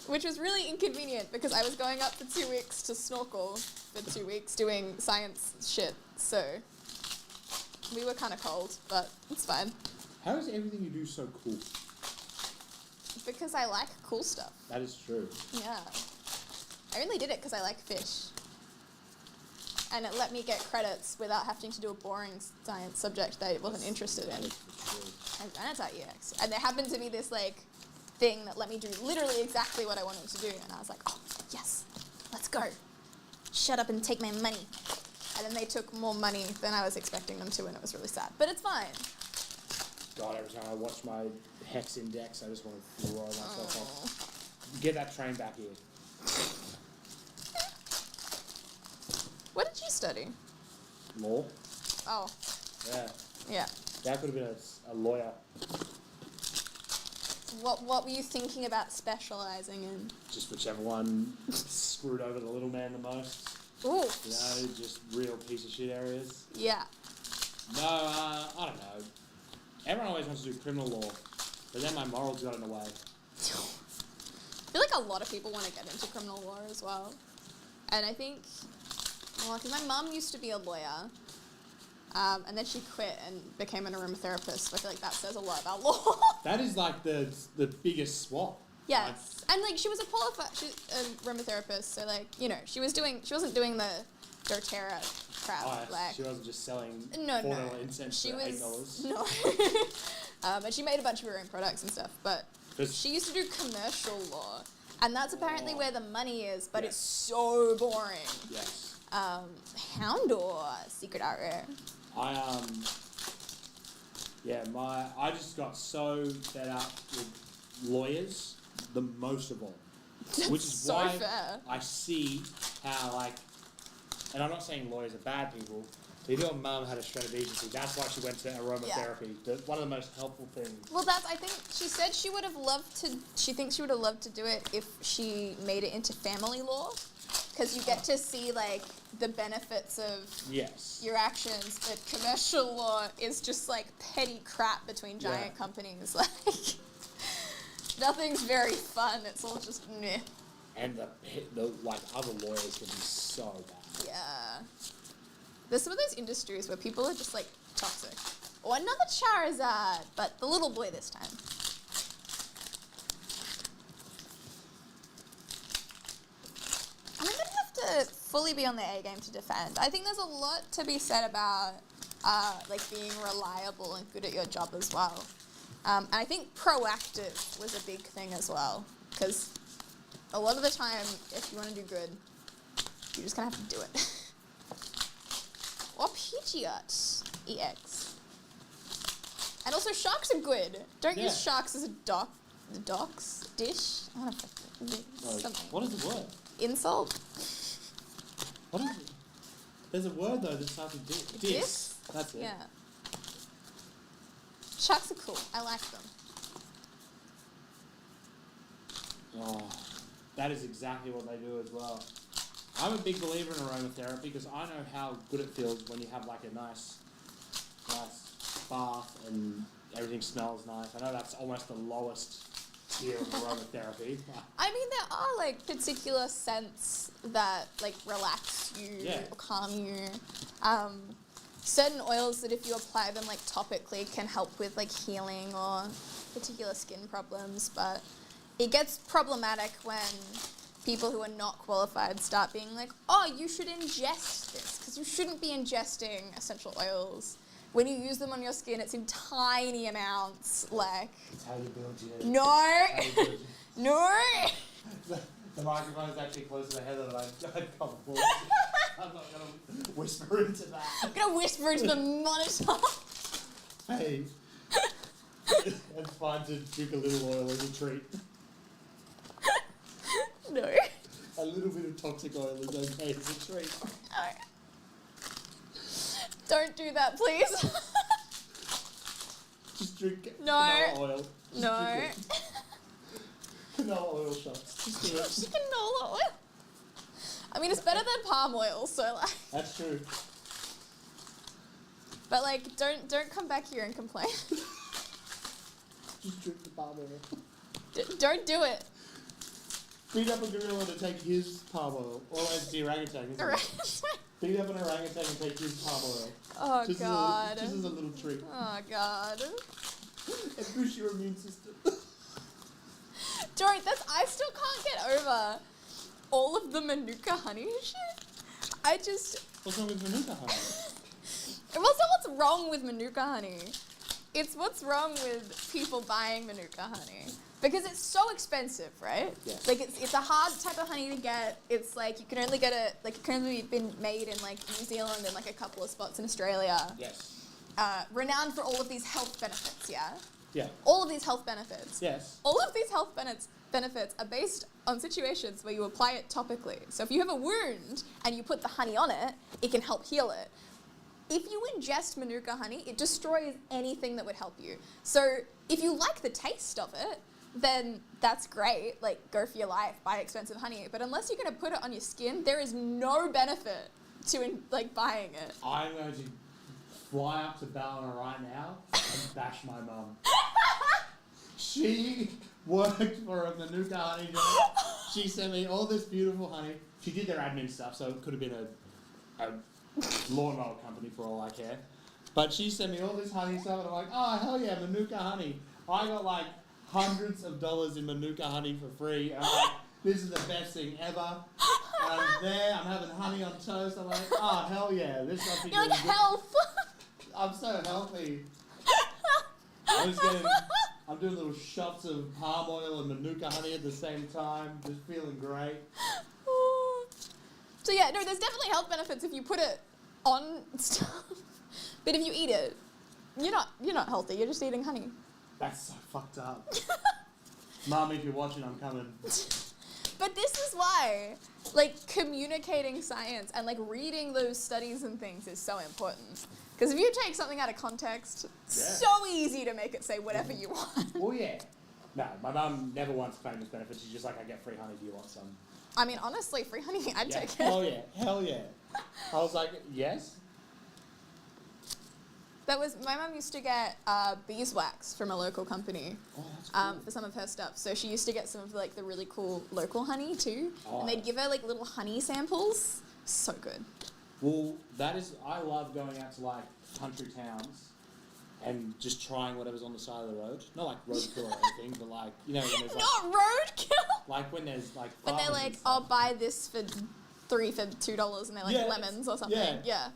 which was really inconvenient because I was going up for 2 weeks to snorkel for 2 weeks doing science shit, so we were kind of cold, but it's fine. How is everything you do so cool? Because I like cool stuff. That is true. Yeah. I only did it because I like fish. And it let me get credits without having to do a boring science subject that I wasn't interested in. That is true. And it's at EX. And there happened to be this like thing that let me do literally exactly what I wanted to do. And I was like, oh, yes, let's go. Shut up and take my money. And then they took more money than I was expecting them to, and it was really sad. But it's fine. God, every time I watch my hex index, I just want to throw myself Oh. off. Get that train back here. What did you study? Law? Oh, Yeah. yeah. That could have been a lawyer. What were you thinking about specializing in? Just whichever one screwed over the little man the most. Ooh. You know, just real piece of shit areas. Yeah. No, I don't know. Everyone always wants to do criminal law, but then my morals got in the way. I feel like a lot of people want to get into criminal law as well. And I think, well, because my mum used to be a lawyer, and then she quit and became an aromatherapist. So I feel like that says a lot about law. That is like the biggest swap. Yes. And like she was a aromatherapist, so like, you know, she wasn't doing the doTERRA crap. Like, she wasn't just selling no. $4 incense She for was $8. no. And she made a bunch of her own products and stuff, but 'Cause- she used to do commercial law, and that's apparently where the money is, but Yes. it's so boring. Yes. Hound or Secret Art. I just got so fed up with lawyers, the most of all. Which is So why fair. I see how, like, and I'm not saying lawyers are bad people, but if your mum had a shredded agency, that's why she went to aromatherapy. One of the most helpful things. Well, I think she said she would have loved to, she thinks she would have loved to do it if she made it into family law, because you get to see, like, the benefits of Yes. your actions, but commercial law is just like petty crap between giant companies. Like, nothing's very fun. It's all just meh. And the like other lawyers can be so bad. Yeah. There's some of those industries where people are just like toxic. Oh, another Charizard, but the little boy this time. I'm gonna have to fully be on the A game to defend. I think there's a lot to be said about like being reliable and good at your job as well. And I think proactive was a big thing as well, because a lot of the time, if you want to do good, you're just gonna have to do it. Or Pidgeot EX. And also sharks are good. Don't Yeah. use sharks as a docks dish. I don't know, something. What is the word? Insult. What is it? There's a word though that starts with dis. Dis? That's it. Yeah. Sharks are cool. I like them. Oh, that is exactly what they do as well. I'm a big believer in aromatherapy because I know how good it feels when you have like a nice bath and everything smells nice. I know that's almost the lowest tier of aromatherapy. I mean, there are like particular scents that like relax you Yeah. or calm you. Certain oils that if you apply them like topically can help with like healing or particular skin problems, but it gets problematic when people who are not qualified start being like, oh, you should ingest this, because you shouldn't be ingesting essential oils. When you use them on your skin, it's in tiny amounts, like, It's how you build genetic. no, How you build no. the microphone is actually closer to the head than I'd come forward. I'm not going to whisper into that. I'm gonna whisper into the monitor. Hey, it's fine to drink a little oil as a treat. No. A little bit of toxic oil is okay as a treat. Don't do that, please. Just drink No. canola oil. Just No. drink it. Canola oil shots. Just do it. Canola oil. I mean, it's better than palm oil, so like. That's true. But like, don't come back here and complain. Just drink the palm oil. Don't do it. Beat up a gorilla to take his palm oil. Or as the orangutan, isn't it? Beat up an orangutan and take his palm oil. Oh Just God. Just as a little treat. Oh God. It boosts your immune system. I still can't get over all of the Manuka honey shit. I just. What's wrong with Manuka honey? It wasn't what's wrong with Manuka honey. It's what's wrong with people buying Manuka honey. Because it's so expensive, right? Yeah. Like it's a hard type of honey to get. It's like you can only get it, like it can only be made in like New Zealand and like a couple of spots in Australia. Yes. Renowned for all of these health benefits, yeah? Yeah. All of these health benefits. Yes. All of these health benefits are based on situations where you apply it topically. So if you have a wound and you put the honey on it, it can help heal it. If you ingest Manuka honey, it destroys anything that would help you. So if you like the taste of it, then that's great. Like, go for your life, buy expensive honey. But unless you're going to put it on your skin, there is no benefit to like buying it. I'm going to fly up to Ballina right now and bash my mum. She worked for a Manuka honey job. She sent me all this beautiful honey. She did their admin stuff, so it could have been a lawnmower company for all I care. But she sent me all this honey stuff, and I'm like, oh, hell yeah, Manuka honey. I got like hundreds of dollars in Manuka honey for free. And I'm like, this is the best thing ever. And I'm there, I'm having honey on toast. I'm like, oh, hell yeah, this must be You're like, doing good. health! I'm so healthy. I'm doing little shots of palm oil and Manuka honey at the same time, just feeling great. So yeah, no, there's definitely health benefits if you put it on stuff. But if you eat it, you're not healthy, you're just eating honey. That's so fucked up. Mum, if you're watching, I'm coming. But this is why, like, communicating science and, like, reading those studies and things is so important. Because if you take something out of context, so easy to make it say whatever you want. Oh yeah. No, my mum never wants famous benefits. She's just like, I get free honey, do you want some? I mean, honestly, free honey, I'd take it. Hell yeah, hell yeah. I was like, yes? My mum used to get beeswax from a local company Oh, that's cool. for some of her stuff. So she used to get some of like the really cool local honey too. Oh. And they'd give her like little honey samples. So good. Well, I love going out to like country towns and just trying whatever's on the side of the road. Not like roadkill or anything, but like, you know, when there's like, Not roadkill! like when there's like When they're farmers like, and I'll stuff. buy this for $3 for $2 and they're like Yeah, lemons or something. yeah. Yeah.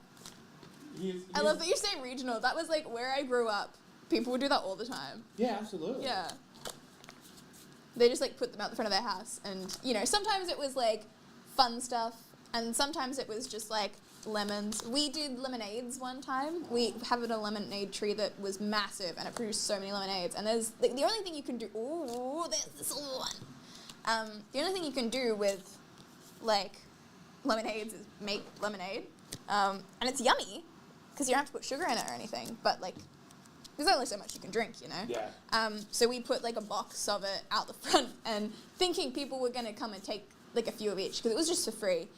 Here's- I love that you say regional. That was like where I grew up. People would do that all the time. Yeah, absolutely. Yeah. They just like put them out the front of their house and, you know, sometimes it was like fun stuff and sometimes it was just like lemons. We did lemonades one time. We have a lemonade tree that was massive and it produced so many lemonades. And there's the only thing you can do. Ooh, there's this little one. The only thing you can do with like lemonades is make lemonade, and it's yummy because you don't have to put sugar in it or anything. But like, there's only so much you can drink, you know. Yeah. So we put like a box of it out the front and thinking people were gonna come and take like a few of each because it was just for free.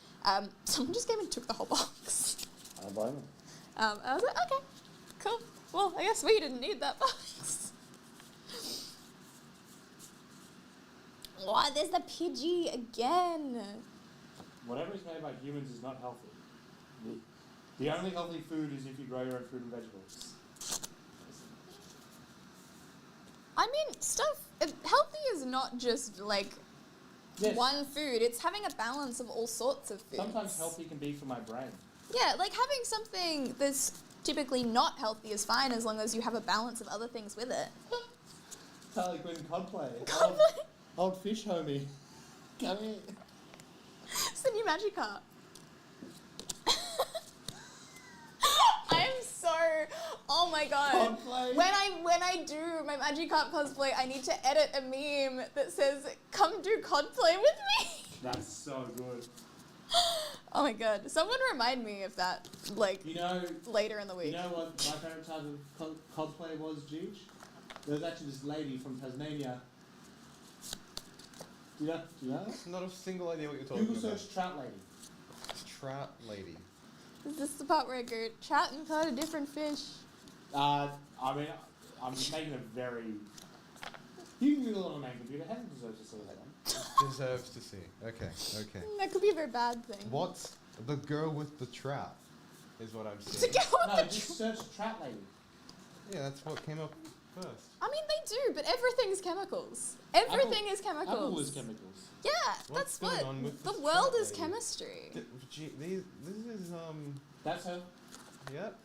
Someone just came and took the whole box. I don't blame them. I was like, okay, cool. Well, I guess we didn't need that box. Oh, there's the Pidgey again. Whatever is made by humans is not healthy. The only healthy food is if you grow your own fruit and vegetables. I mean, healthy is not just like Yes. one food. It's having a balance of all sorts of foods. Sometimes healthy can be for my brain. Yeah, like having something that's typically not healthy is fine as long as you have a balance of other things with it. Harlequin codplay. Codplay? Old fish homie. Come here. It's the new Magikarp. I'm so... Oh my god. Cosplay. When I do my Magikarp cosplay, I need to edit a meme that says, "Come do cosplay with me." That's so good. Oh my god. Someone remind me of that, like, You know, later in the week. you know what my favourite type of cosplay was, Juge? There was actually this lady from Tasmania. Do you know that? Not a single idea what you're talking Google about. search trout lady. Trout lady. Is this the part where I go, chat and caught a different fish? I mean, I'm making a very... You can Google it on my computer. Heaven deserves to see that one. Deserves to see. Okay, okay. That could be a very bad thing. What's the girl with the trout? Is what I'm To seeing. go No, with the just search trout lady. Yeah, that's what came up first. I mean, they do, but everything's chemicals. Everything is chemicals. Apple is chemicals. Yeah, What's that's going what. on with The this world trout is lady? chemistry. This is That's her. yep.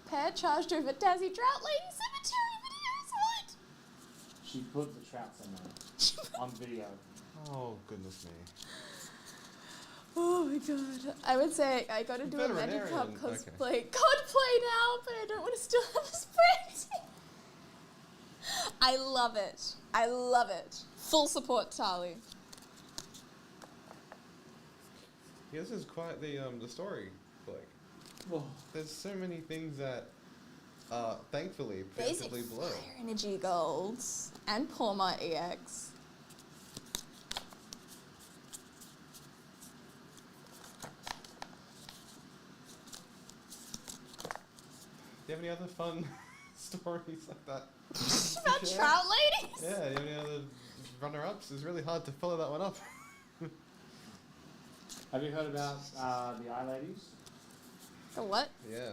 Pair charged over Tassie Trout Lady Cemetery videos. What? She put the trout somewhere on video. Oh goodness me. Oh my god. I would say I gotta do a Magic Cup Veterinarian, cosplay. Cosplay now, but I don't want to still have this brand. I love it. I love it. Full support, Tali. Yeah, this is quite the story. Like, Whoa. there's so many things that, thankfully, Basic preemptively below. Fire Energy Golds and Porma EX. Do you have any other fun stories like that? About Yeah. trout ladies? Yeah, do you have any other runner-ups? It's really hard to follow that one up. Have you heard about the eye ladies? The what? Yeah.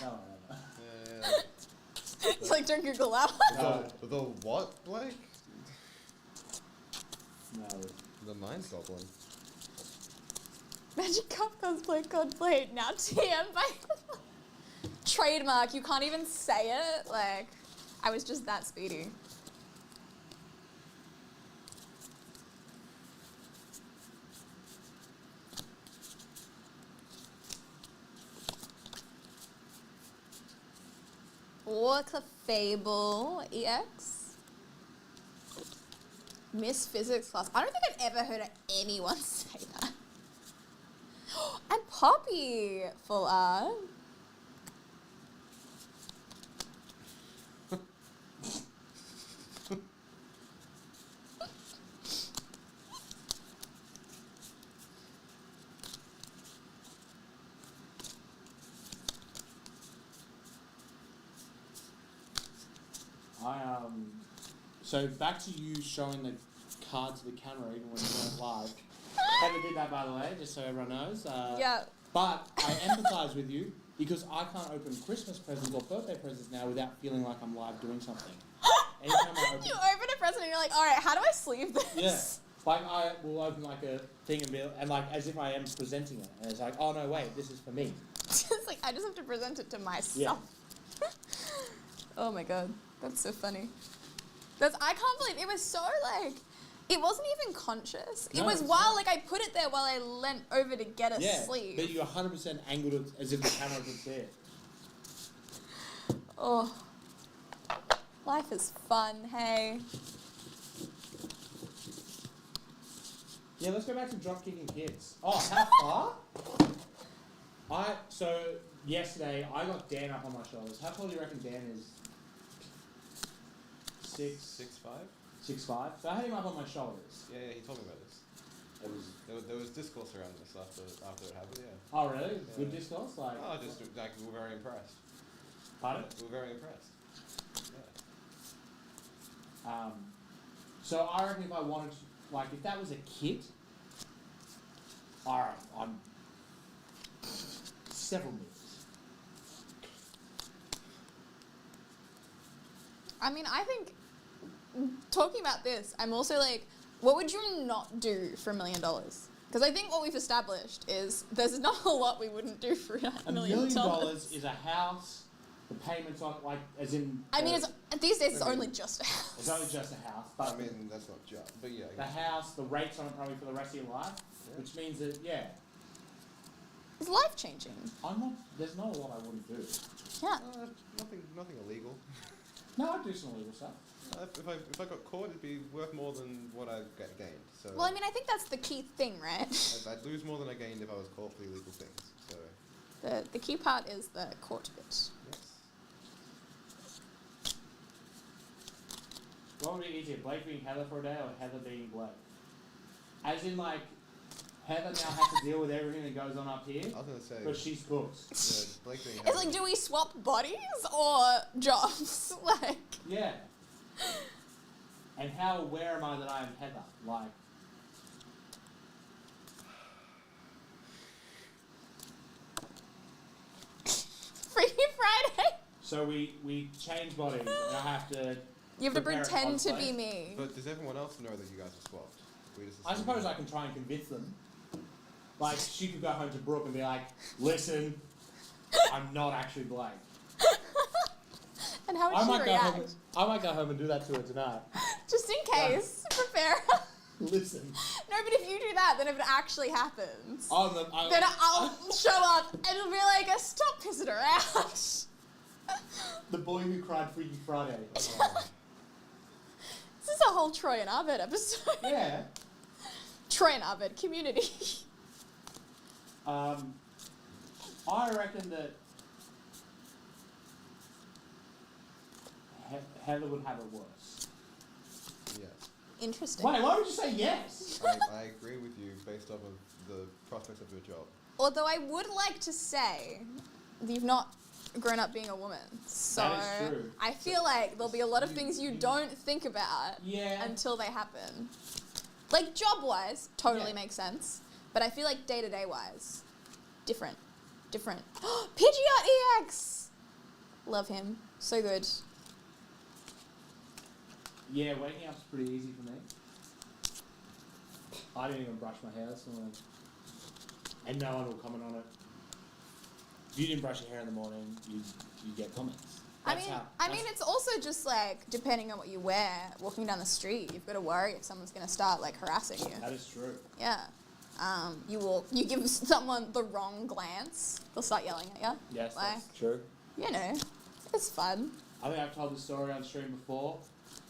No. Yeah. It's like don't Google that one. No. The what, Blake? No. The Mind Goblin. Magic Cup cosplay now TM by trademark. You can't even say it. Like, I was just that speedy. What's a Fable EX? Miss Physics class. I don't think I've ever heard anyone say that. And Poppy, full art. So back to you showing the card to the camera even when you weren't live. Never did that, by the way, just so everyone knows. Yeah. But I empathise with you because I can't open Christmas presents or birthday presents now without feeling like I'm live doing something. Anytime I open, You open a present and you're like, all right, how do I sleeve this? yeah, like I will open like a thing and like as if I am presenting it, and it's like, oh no, wait, this is for me. It's like I just have to present it to myself. Oh my god, that's so funny. I can't believe it was so like. It wasn't even conscious. It No, was it's while not. like I put it there while I leant over to get a Yeah, sleeve. but you 100% angled it as if the camera could see it. Oh, life is fun. Hey. Yeah, let's go back to drop kicking kids. Oh, how far? So yesterday I got Dan up on my shoulders. How tall do you reckon Dan is? 6'5"? 6'5". So I had him up on my shoulders. Yeah, he told me about this. It was. There was discourse around this after it happened. Yeah. Oh really? Yeah. Good discourse, like. Oh, just like we were very impressed. Pardon? We were very impressed. Yeah. So I reckon if I wanted to, like, if that was a kid, alright, I'm several minutes. I mean, I think talking about this, I'm also like, what would you not do for $1 million? Because I think what we've established is there's not a lot we wouldn't do for $1 million. $1 million is a house, the payments on, like, as in. I mean, these days it's I mean, only just a house. It's only just a house, but I mean, that's not just, but yeah. the house, the rates on it probably for the rest of your life, Yeah. which means that, yeah, It's life changing. there's not a lot I wouldn't do. Yeah. Nothing illegal. No, I do some illegal stuff. If I got caught, it'd be worth more than what I gained. So Well, I mean, I think that's the key thing, right? I'd lose more than I gained if I was caught for illegal things. So The key part is the court bit. yes. What would be easier, Blake being Heather for a day or Heather being Blake? As in, like, Heather now has to deal with everything that goes on up here, I was gonna say. but she's cooked. Yeah, Blake being It's like, do we swap bodies or jobs? Like, Yeah. And how aware am I that I am Heather? Like, Freaky Friday. so we change bodies, and I have to. You have to prepare a pretend to be cosplay. me. But does everyone else know that you guys are swapped? We just I assume- suppose I can try and convince them. Like, she could go home to Brooke and be like, listen, I'm not actually Blake. And how would I she might react? go home and do that to her tonight. Just in case, prepare. Listen. No, but if you do that, then if it actually happens, then I, I'll show up and it'll be like, stop pissing her out. the boy who cried Freaky Friday. Oh, This is a whole Troy and Abed episode. Yeah. Troy and Abed community. I reckon that Heather would have it worse. yes. Interesting. Wait, why would you say yes? I agree with you based off of the prospects of your job. Although I would like to say that you've not grown up being a woman. So That is true. I feel like there'll be a lot of things you don't think about Yeah. until they happen. Like job-wise, totally Yeah. makes sense. But I feel like day-to-day wise, different. Pidgeot EX! Love him. So good. Yeah, waking up's pretty easy for me. I didn't even brush my hair this morning. And no one will comment on it. If you didn't brush your hair in the morning, you get comments. I mean, it's also just like, depending on what you wear, walking down the street, you've got to worry if someone's going to start like harassing you. That is true. Yeah. You give someone the wrong glance, they'll start yelling at you. Yes, Like, that's true. you know, it's fun. I think I've told this story on stream before.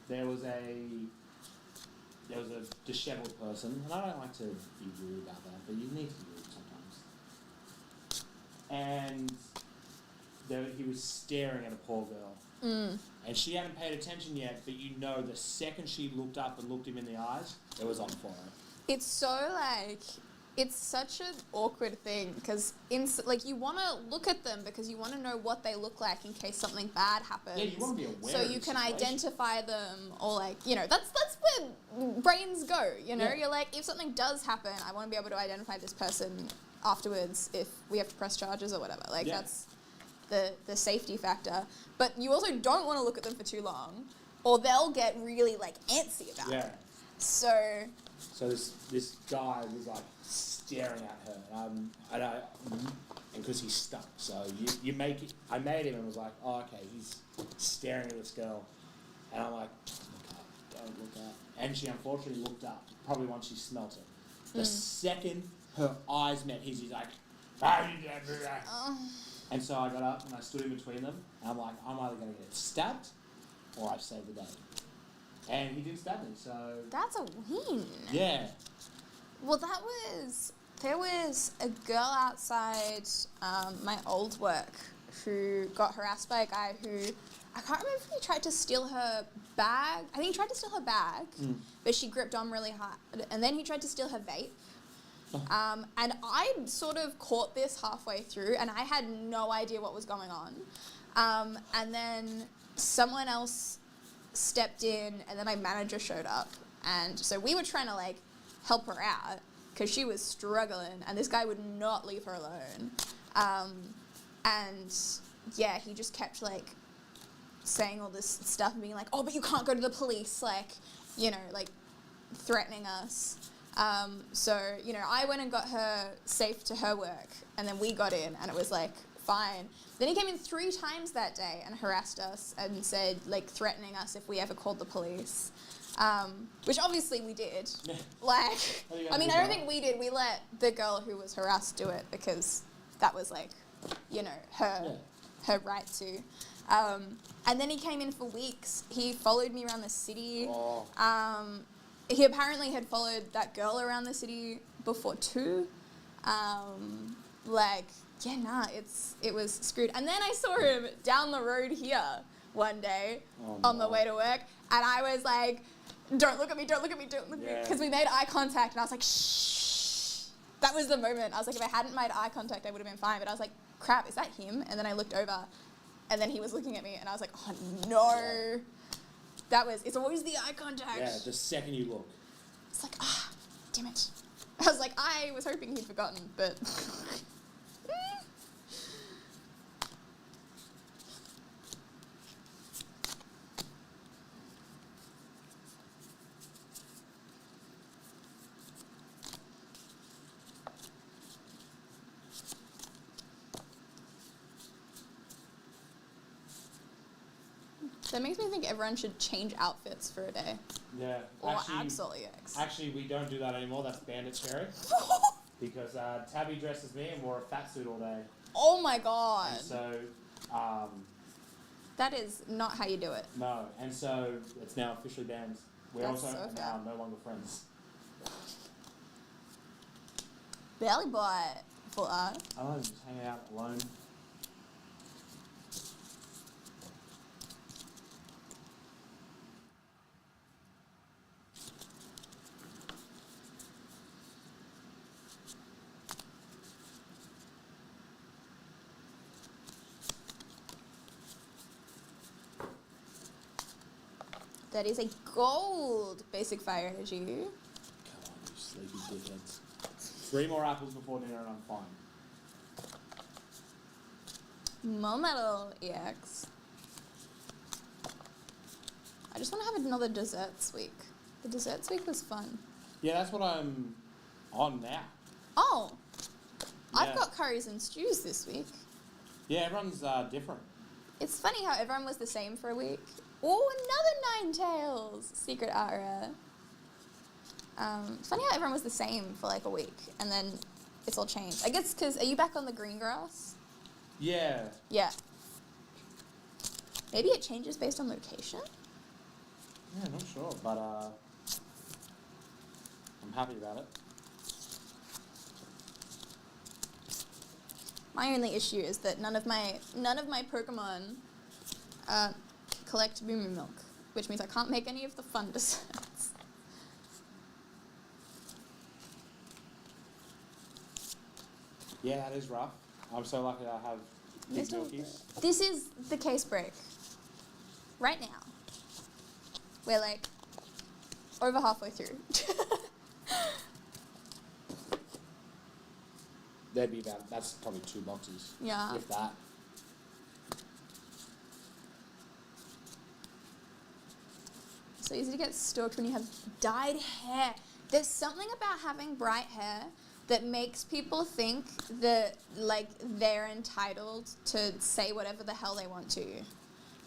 There was a dishevelled person, and I don't like to be rude about that, but you need to be rude sometimes. And he was staring at a poor girl. Mm. And she hadn't paid attention yet, but you know the second she looked up and looked him in the eyes, it was on fire. It's so like, it's such an awkward thing because like you want to look at them because you want to know what they look like in case something bad happens. Yeah, you want to be aware so of you the can situation. identify them, or like, you know, that's where brains go, you know. Yeah. You're like, if something does happen, I want to be able to identify this person afterwards if we have to press charges or whatever. Like, Yeah. that's the safety factor. But you also don't want to look at them for too long or they'll get really like antsy about it. Yeah. So So this guy was like staring at her, and because he's stuck. So I made him and was like, oh, okay, he's staring at this girl, and I'm like, don't look up. And she unfortunately looked up, probably once she smelt it. The second her eyes met his, he's like, and so I got up and I stood in between them, and I'm like, I'm either going to get stabbed or I've saved the day. And he didn't stab me, so that's a win. yeah. Well, there was a girl outside my old work who got harassed by a guy who, I can't remember if he tried to steal her bag. I think he tried to steal her bag, but she gripped on really hard. And then he tried to steal her vape. And I sort of caught this halfway through, and I had no idea what was going on. And then someone else stepped in, and then my manager showed up. And so we were trying to, like, help her out because she was struggling, and this guy would not leave her alone. And, yeah, he just kept, like, saying all this stuff and being like, oh, but you can't go to the police, like, you know, like, threatening us. So, you know, I went and got her safe to her work, and then we got in, and it was, like, fine. Then he came in 3 times that day and harassed us and said, like, threatening us if we ever called the police. Which obviously we did. Like, I mean, I don't think we did. We let the girl who was harassed do it because that was, like, you know, her her right to. And then he came in for weeks. He followed me around the city. Oh. He apparently had followed that girl around the city before too. It was screwed. And then I saw him down the road here one day on the way to work, and I was like, don't look at me, don't look at me, don't look at me. Because we made eye contact, and I was like, shh. That was the moment. I was like, if I hadn't made eye contact, I would have been fine. But I was like, crap, is that him? And then I looked over, and then he was looking at me, and I was like, oh no. It's always the eye contact. Yeah, the second you look. It's like, damn it. I was like, I was hoping he'd forgotten, but... That makes me think everyone should change outfits for a day. Yeah. Or Absol EX. Actually, we don't do that anymore. That's Bandit Cherry. Because Tabby dressed as me and wore a fat suit all day. Oh my god. And so, that is not how you do it. no. And so, it's now officially banned. We're That's also so now fair. no longer friends. Belly bought for us. I don't know, just hanging out alone. That is a gold basic fire energy. Come on, you sleepy dickheads. 3 more apples before dinner and I'm fine. Mo Metal EX. I just want to have another desserts week. The desserts week was fun. Yeah, that's what I'm on now. Oh! I've Yeah. got curries and stews this week. Yeah, everyone's different. It's funny how everyone was the same for a week. Oh, another Ninetales! Secret Aura. It's funny how everyone was the same for like a week, and then it's all changed. I guess because, are you back on the green grass? Yeah. Yeah. Maybe it changes based on location? Yeah, not sure, but I'm happy about it. My only issue is that none of my Pokemon collect Moo Moo Milk, which means I can't make any of the fun desserts. Yeah, that is rough. I'm so lucky I have big milkies. This is the case break. Right now. We're like over halfway through. That'd be about, that's probably 2 boxes. Yeah. If that. So easy to get stalked when you have dyed hair. There's something about having bright hair that makes people think that like they're entitled to say whatever the hell they want to.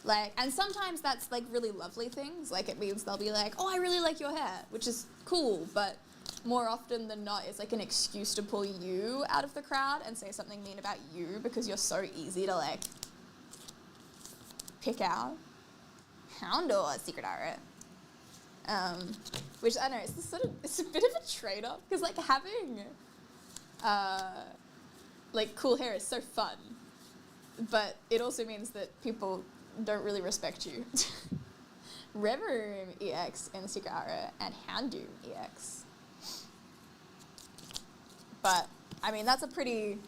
Like, and sometimes that's like really lovely things. Like it means they'll be like, "Oh, I really like your hair," which is cool, but more often than not, it's like an excuse to pull you out of the crowd and say something mean about you because you're so easy to like pick out. Houndor, Secret Aura. Which I don't know, it's a bit of a trade-off because like having like cool hair is so fun, but it also means that people don't really respect you. Reverum EX in Secret Aura and Houndoom EX. But I mean that's a pretty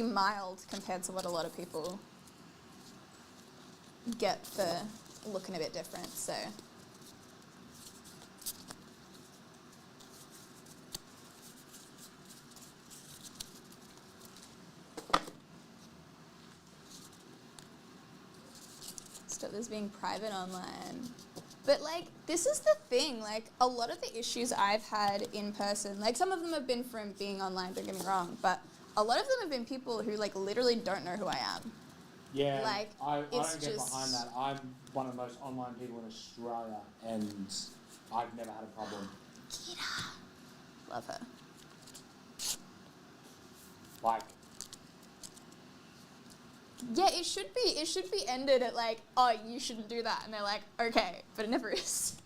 mild compared to what a lot of people get for looking a bit different, so. Stop this being private online. But like, this is the thing, like a lot of the issues I've had in person, like some of them have been from being online, don't get me wrong, but a lot of them have been people who like literally don't know who I am. Yeah, Like, I don't it's get just- behind that. I'm one of the most online people in Australia, and I've never had a problem. Kita. Love her. Like, Yeah, it should be ended at like, oh, you shouldn't do that, and they're like, okay, but it never is.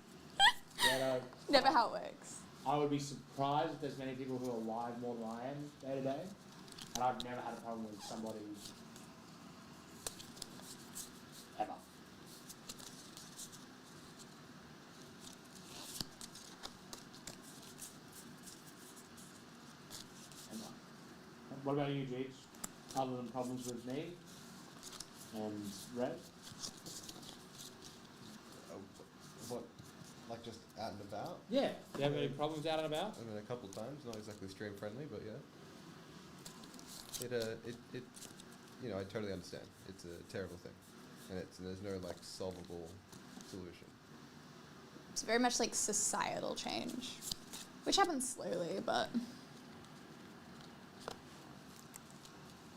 Yeah, no, Never how it works. I would be surprised if there's many people who are live more than I am day to day, and I've never had a problem with somebody ever. Ever. What about you, Jeech? Other than problems with me and Red? What, like just out and about? Yeah. Do you have any problems out and about? I mean, a couple times, not exactly stream friendly, but yeah. It, you know, I totally understand. It's a terrible thing, and there's no like solvable solution. It's very much like societal change, which happens slowly, but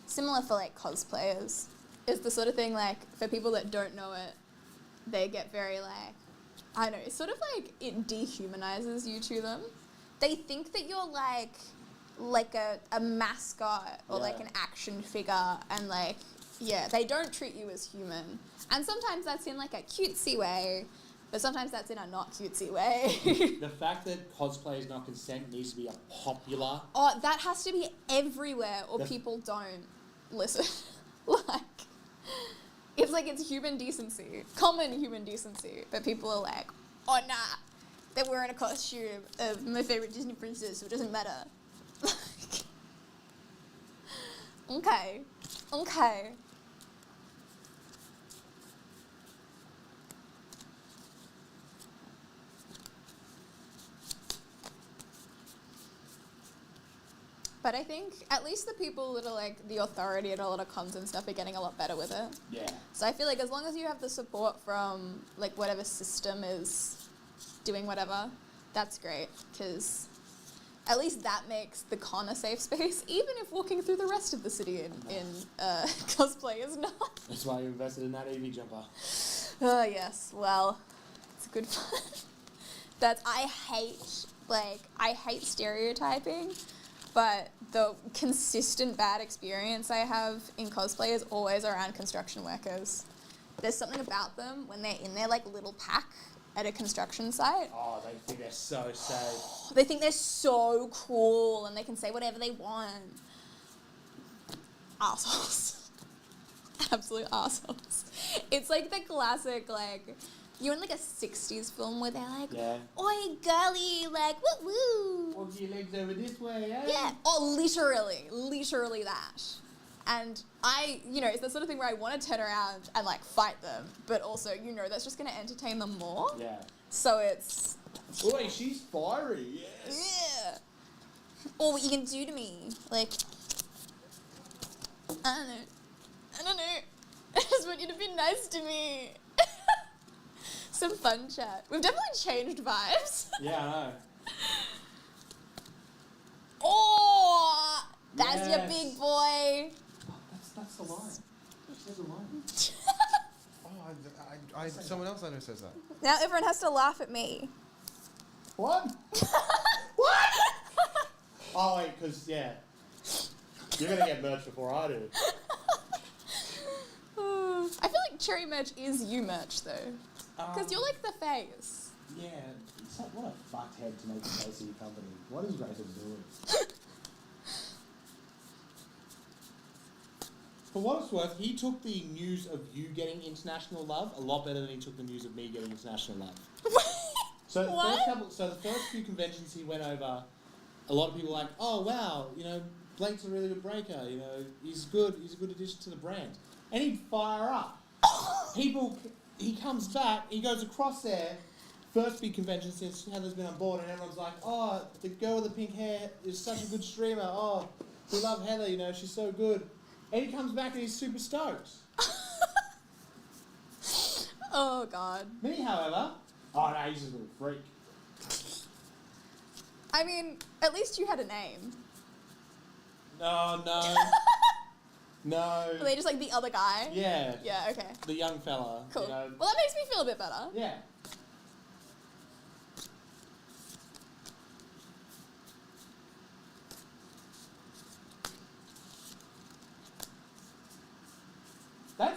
similar for like cosplayers. It's the sort of thing like for people that don't know it, they get very like, I don't know, it's sort of like it dehumanizes you to them. They think that you're like a mascot or like an action figure, and like, yeah, they don't treat you as human. And sometimes that's in like a cutesy way, but sometimes that's in a not cutesy way. The fact that cosplay is not consent needs to be a popular. Oh, that has to be everywhere, or people don't listen. Like, it's like it's human decency, common human decency, but people are like, oh nah, they're wearing a costume of my favorite Disney princess, so it doesn't matter. Okay. But I think at least the people that are like the authority at a lot of cons and stuff are getting a lot better with it. Yeah. So I feel like as long as you have the support from like whatever system is doing whatever, that's great, because at least that makes the con a safe space, even if walking through the rest of the city in cosplay is not. That's why you invested in that EV jumper. Oh yes, well, it's good fun. I hate stereotyping, but the consistent bad experience I have in cosplay is always around construction workers. There's something about them when they're in their like little pack at a construction site. Oh, they think they're so safe. They think they're so cool and they can say whatever they want. Assholes. Absolute assholes. It's like the classic, like, you're in like a 60s film where they're like, Yeah. oi, girly, like, woo woo. Walk your legs over this way, eh? Yeah, oh, literally that. And it's the sort of thing where I want to turn around and like fight them, but also, that's just going to entertain them more. Yeah. So it's, Oi, she's fiery, yes. yeah. Or what you can do to me, like, I don't know. I just want you to be nice to me. Some fun chat. We've definitely changed vibes. Yeah, I know. Oh, that's your Yes. big boy. That's the line. There's a line. Oh, someone else I know says that. Now everyone has to laugh at me. What? What? Oh, wait, because, yeah. You're going to get merch before I do. I feel like cherry merch is you merch though, because you're like the face. Yeah, it's like, what a fucked head to make the face of your company. What is Grayson doing? For what it's worth, he took the news of you getting international love a lot better than he took the news of me getting international love. So the first few conventions he went over, a lot of people were like, oh wow, Blake's a really good breaker, he's a good addition to the brand. And he'd fire up. He comes back, he goes across there, first big convention since Heather's been on board, and everyone's like, oh, the girl with the pink hair is such a good streamer, oh, we love Heather, she's so good. And he comes back and he's super stoked. Oh god. Me, however, oh no, he's just a little freak. I mean, at least you had a name. No. No. Were they just like the other guy? Yeah. Yeah, okay. The young fella. Cool. Well, that makes me feel a bit better. Yeah.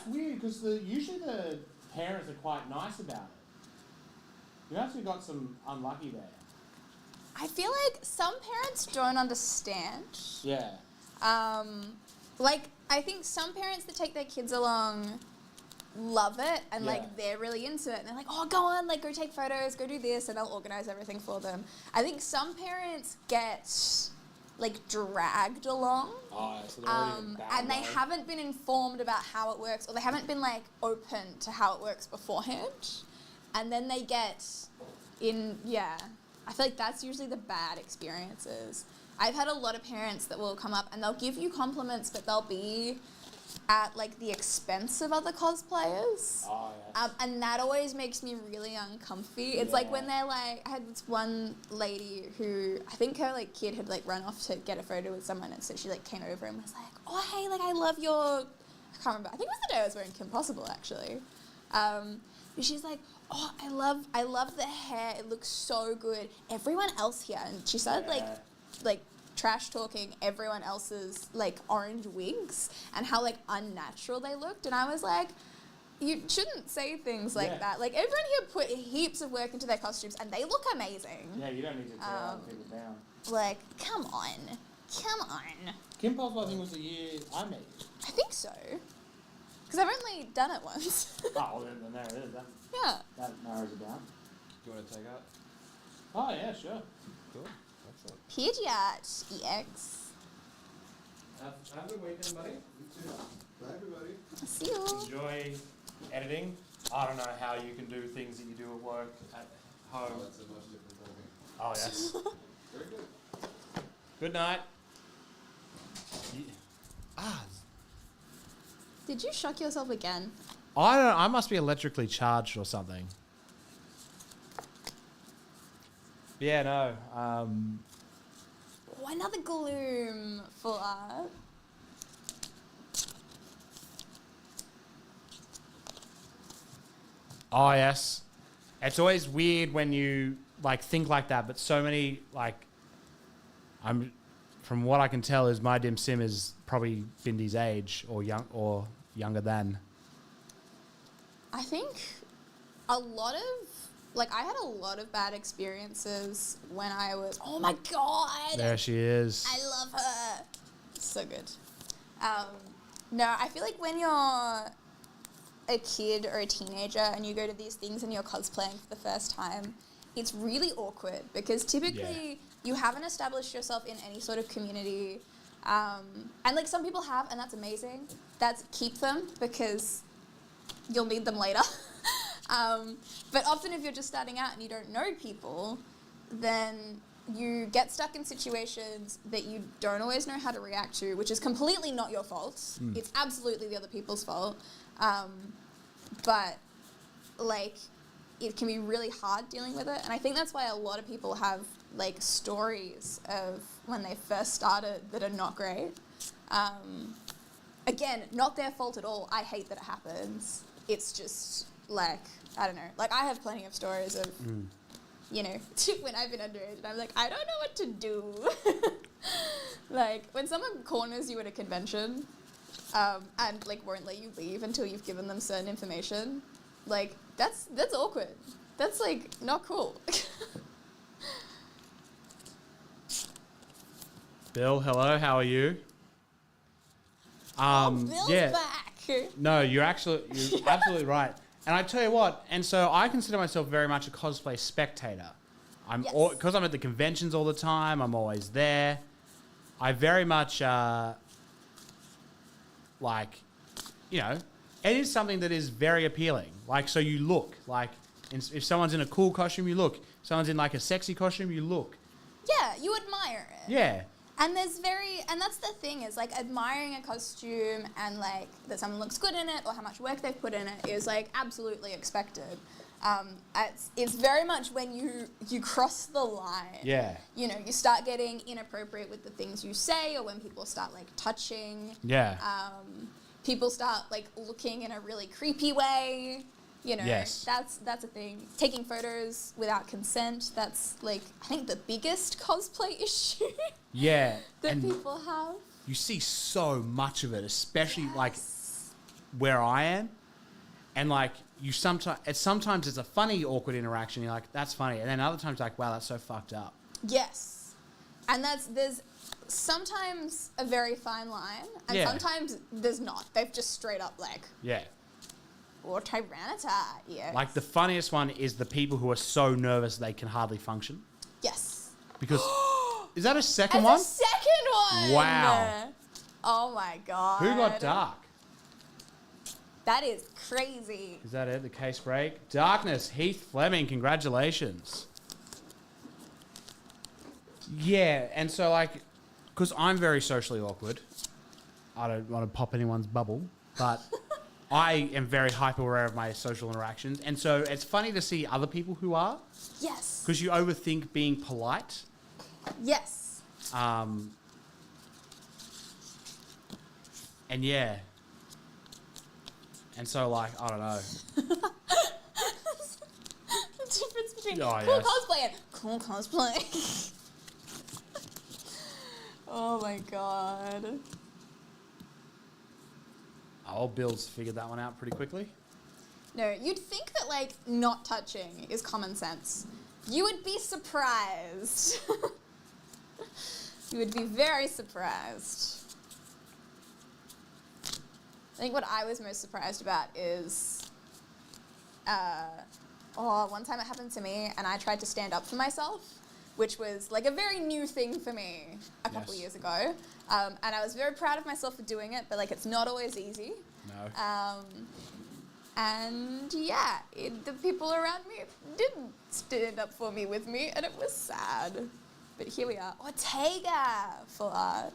that's weird because usually the parents are quite nice about it. You actually got some unlucky there. I feel like some parents don't understand. Yeah. Like, I think some parents that take their kids along love it and, Yeah. like, they're really into it. And they're like, oh, go on, like, go take photos, go do this, and they'll organize everything for them. I think some parents get, like, dragged along. Oh, yeah, so they're already in a bad And they way. haven't been informed about how it works, or they haven't been, like, open to how it works beforehand. And then they get in, yeah. I feel like that's usually the bad experiences. I've had a lot of parents that will come up and they'll give you compliments, but they'll be at, like, the expense of other cosplayers. Oh, yes. And that always makes me really uncomfy. It's like when Yeah. they're like, I had this one lady who, I think her, like, kid had, like, run off to get a photo with someone, and so she, like, came over and was like, oh, hey, like, I love your, I can't remember, I think it was the day I was wearing Kim Possible, actually. And she's like, oh, I love the hair, it looks so good. Everyone else here, and she started, like, trash talking everyone else's, like, orange wigs and how, like, unnatural they looked. And I was like, you shouldn't say things like that. Like, everyone here put heaps of work into their costumes and they look amazing. Yeah, you don't need to tear other people down. Like, come on. Come on. Kim Possible, I think, was the year I met you. I think so. Because I've only done it once. Oh, well, then there it is. Yeah. That narrows it down. Do you want to take out? Oh, yeah, sure. Cool. Excellent. Pidgeot EX. Have a good weekend, buddy. You too. Bye, everybody. See you. Enjoy editing. I don't know how you can do things that you do at work at home. Oh, that's a much different ballgame. Oh, yes. Very good. Good night. Did you shock yourself again? I don't. I must be electrically charged or something. Yeah, no. Oh, another gloom full art. Oh yes, it's always weird when you like think like that. But so many like, from what I can tell, is my dim sim is probably Bindy's age or younger than. I think a lot of, like, I had a lot of bad experiences when I was, oh my god, There she is. I love her. So good. No, I feel like when you're a kid or a teenager and you go to these things and you're cosplaying for the first time, it's really awkward because typically you haven't established yourself in any sort of community. And like some people have, and that's amazing. Keep them because you'll need them later. But often if you're just starting out and you don't know people, then you get stuck in situations that you don't always know how to react to, which is completely not your fault. It's absolutely the other people's fault. But like, it can be really hard dealing with it. And I think that's why a lot of people have like stories of when they first started that are not great. Again, not their fault at all. I hate that it happens. It's just like, I don't know. Like I have plenty of stories of, you know, when I've been underage and I'm like, I don't know what to do. Like when someone corners you at a convention and like won't let you leave until you've given them certain information, like that's awkward. That's like not cool. Bill, hello. How are you? Bill's yeah. back. No, you're absolutely right. And I tell you what, and so I consider myself very much a cosplay spectator. Yes. Because I'm at the conventions all the time, I'm always there. I very much, like, you know, it is something that is very appealing. Like, so you look, like, if someone's in a cool costume, you look. If someone's in, like, a sexy costume, you look. Yeah, you admire it. Yeah. And that's the thing is like admiring a costume and like that someone looks good in it or how much work they've put in it is like absolutely expected. It's very much when you cross the line. Yeah. You know, you start getting inappropriate with the things you say or when people start like touching. Yeah. People start like looking in a really creepy way. You know, Yes. that's a thing. Taking photos without consent, that's like I think the biggest cosplay issue. Yeah. that And people have. you see so much of it, especially like where I am, and like you sometimes it's a funny awkward interaction. You're like, that's funny, and then other times like, wow, that's so fucked up. Yes. And there's sometimes a very fine line, and Yeah. sometimes there's not. They've just straight up like, Yeah. or Tyranitar, yes. Like the funniest one is the people who are so nervous they can hardly function. Yes. Because is that a second And one? the second one! Wow. Oh my god. Who got dark? That is crazy. Is that it? The case break? Darkness, Heath Fleming, congratulations. Yeah, and so like, because I'm very socially awkward, I don't want to pop anyone's bubble, but I am very hyper aware of my social interactions. And so it's funny to see other people who are, Yes. because you overthink being polite. Yes. And yeah. And so like, I don't know. The difference between Oh, cool yes. cosplay and cool cosplay. Oh my god. Oh, Bill's figured that one out pretty quickly. No, you'd think that like not touching is common sense. You would be surprised. You would be very surprised. I think what I was most surprised about is, one time it happened to me and I tried to stand up for myself, which was like a very new thing for me a couple Yes. years ago. And I was very proud of myself for doing it, but like it's not always easy. No. And yeah, the people around me didn't stand up for me with me, and it was sad. But here we are. Ortega for art.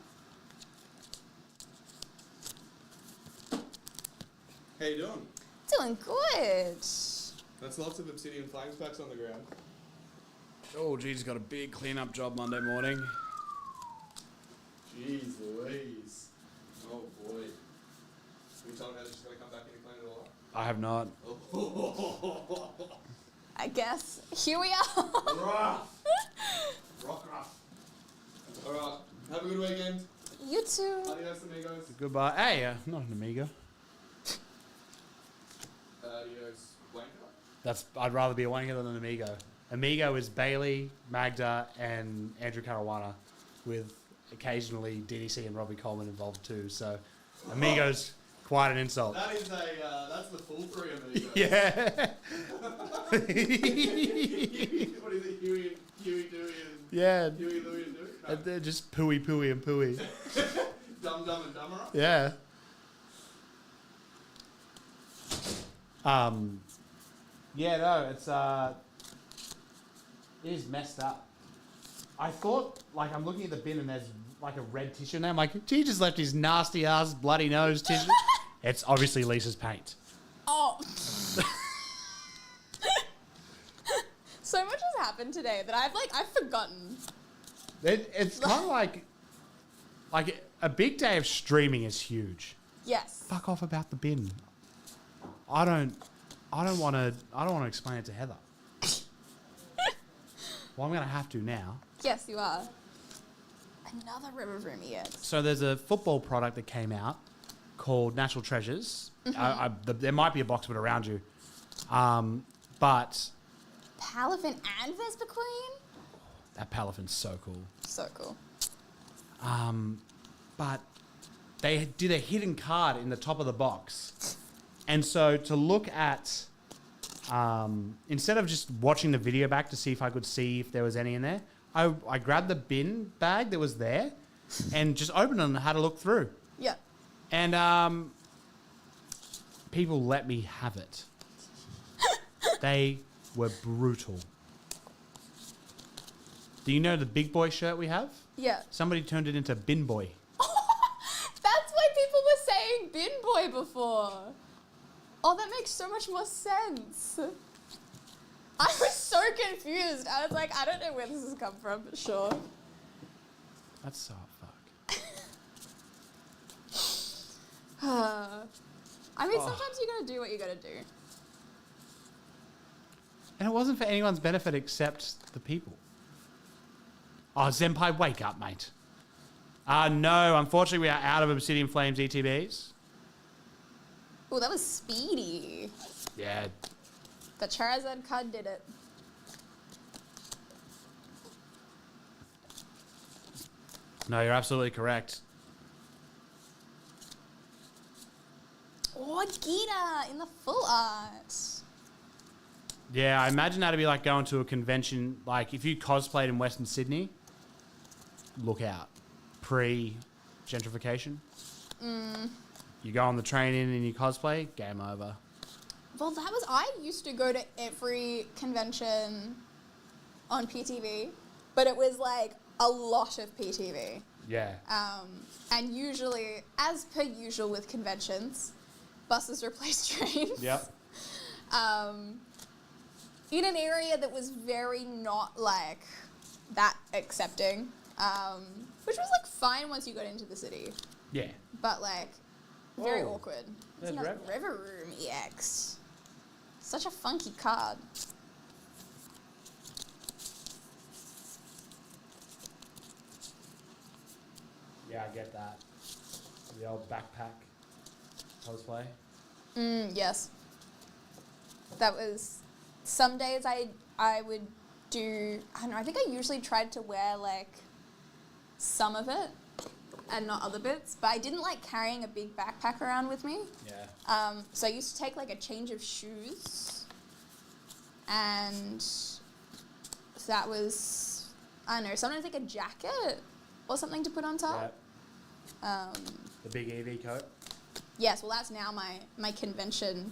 How you doing? Doing good. That's lots of Obsidian flames packs on the ground. Oh, geez, got a big clean-up job Monday morning. Jeez Louise. Oh boy. Can you tell me how this is going to come back and clean it all up? I have not. I guess here we are. Rough. Rough. Alright, have a good weekend. You too. Adios amigos. Goodbye. Hey, not an amigo. Adios wanker. I'd rather be a wanker than an amigo. Amigo is Bailey, Magda, and Andrew Caruana, with occasionally DDC and Robbie Coleman involved too. So, amigo's quite an insult. That is that's the full three amigos. Yeah. What is it, Huey, Dewey and... Yeah. Huey, Louie and Dewey? No. They're just pooey and pooey. Dumb and Dumber? Yeah. Yeah, no, it is messed up. I thought, like, I'm looking at the bin and there's like a red tissue in there. I'm like, he just left his nasty ass bloody nose tissue. It's obviously Lisa's paint. Oh. So much has happened today that I've forgotten. It's kind of like a big day of streaming is huge. Yes. Fuck off about the bin. I don't want to explain it to Heather. Well, I'm going to have to now. Yes, you are. Another River Room EX. So there's a football product that came out called Natural Treasures. There might be a box of it around you. But Palafin and Vespa Queen? that Palafin's so cool. So cool. But they did a hidden card in the top of the box. And so to look at, instead of just watching the video back to see if I could see if there was any in there, I grabbed the bin bag that was there and just opened it and had a look through. Yeah. And people let me have it. They were brutal. Do you know the big boy shirt we have? Yeah. Somebody turned it into bin boy. That's why people were saying bin boy before. Oh, that makes so much more sense. I was so confused. I was like, I don't know where this has come from, but sure. That's so fuck. I mean, sometimes you gotta do what you gotta do. And it wasn't for anyone's benefit except the people. Oh, Zenpai, wake up, mate. No, unfortunately we are out of Obsidian Flames ETBs. Oh, that was speedy. Yeah. The Charizard card did it. No, you're absolutely correct. Oh, Gita in the full art. Yeah, I imagine that'd be like going to a convention. Like if you cosplayed in Western Sydney, look out. Pre-gentrification. You go on the train in your cosplay, game over. Well, I used to go to every convention on PTV, but it was like a lot of PTV. Yeah. And usually, as per usual with conventions, buses replace trains. Yep. In an area that was very not like that accepting, which was like fine once you got into the city, Yeah. but like very Whoa. awkward. There's It's another Rev. River Room EX. Such a funky card. Yeah, I get that. The old backpack cosplay. Yes. That was some days I would do, I don't know, I think I usually tried to wear like some of it and not other bits, but I didn't like carrying a big backpack around with me. Yeah. So I used to take like a change of shoes, and that was, I don't know, sometimes like a jacket or something to put on top. The big EV coat. Yes, well that's now my convention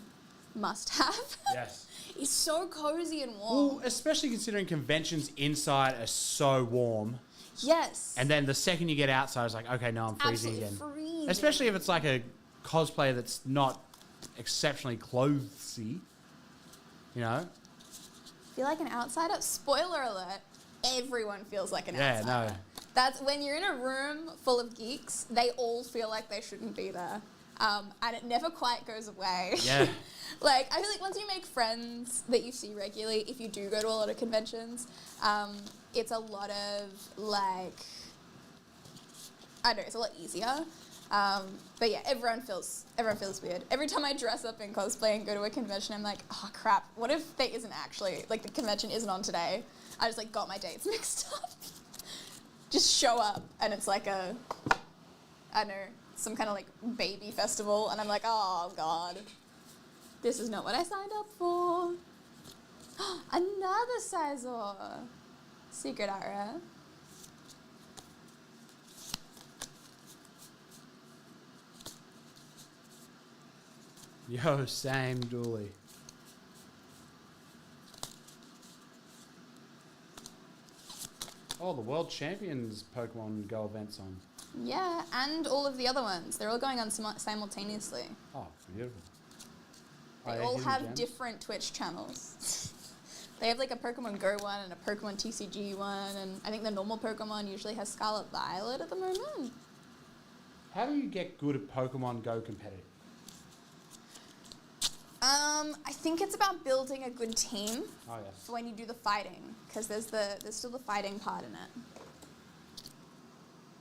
must-have. Yes. It's so cozy and warm. Well, especially considering conventions inside are so warm. Yes. And then the second you get outside, it's like, okay, no, I'm freezing Absolutely again. freezing. Especially if it's like a cosplay that's not exceptionally clothesy. You know? Feel like an outsider? Spoiler alert, everyone feels like an Yeah, outsider. no. That's when you're in a room full of geeks, they all feel like they shouldn't be there. And it never quite goes away. Yeah. Like, I feel like once you make friends that you see regularly, if you do go to a lot of conventions, it's a lot of, like, I don't know, it's a lot easier. But yeah, everyone feels weird. Every time I dress up in cosplay and go to a convention, I'm like, oh crap, what if there isn't actually, like the convention isn't on today? I just like got my dates mixed up. Just show up and it's like a, I don't know, some kind of like baby festival, and I'm like, oh god, this is not what I signed up for. Another Sizor. Secret Aura. Yo, same Dooley. Oh, the World Champions Pokemon Go event's on. Yeah, and all of the other ones. They're all going on simultaneously. Oh, beautiful. They Oh, yeah, all hidden have gem. different Twitch channels. They have like a Pokemon Go one and a Pokemon TCG one, and I think the normal Pokemon usually has Scarlet Violet at the moment. How do you get good at Pokemon Go competitive? I think it's about building a good team Oh, yes. for when you do the fighting, because there's still the fighting part in it.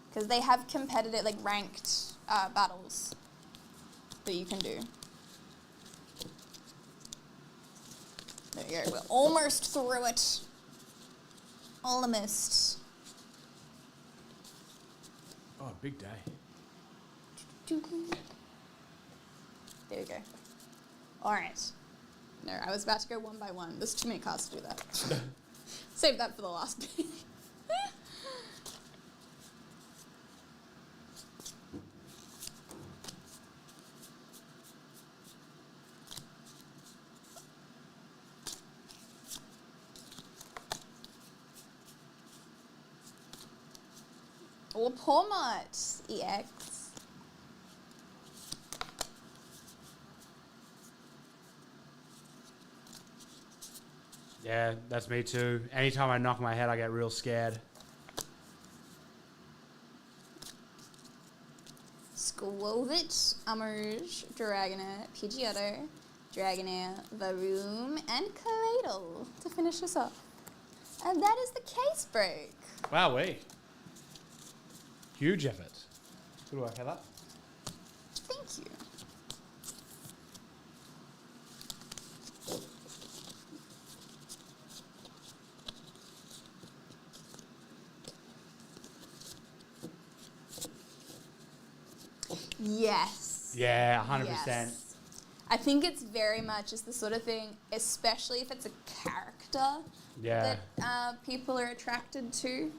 Because they have competitive, like ranked battles that you can do. There you go. We're almost through it. Almost. Oh, big day. There we go. All right. No, I was about to go one by one. There's too many cards to do that. Save that for the last bit. Or Pawmot EX. Yeah, that's me too. Anytime I knock my head, I get real scared. Skwovet, Amourouge, Dragonair, Pidgeotto, Dragonair, Varoom, and Kaladle to finish us off. And that is the case break. Wowee. Huge effort. Good work, Heather. Thank you. Yes. Yeah, 100%. Yes. I think it's very much is the sort of thing, especially if it's a character Yeah. that people are attracted to.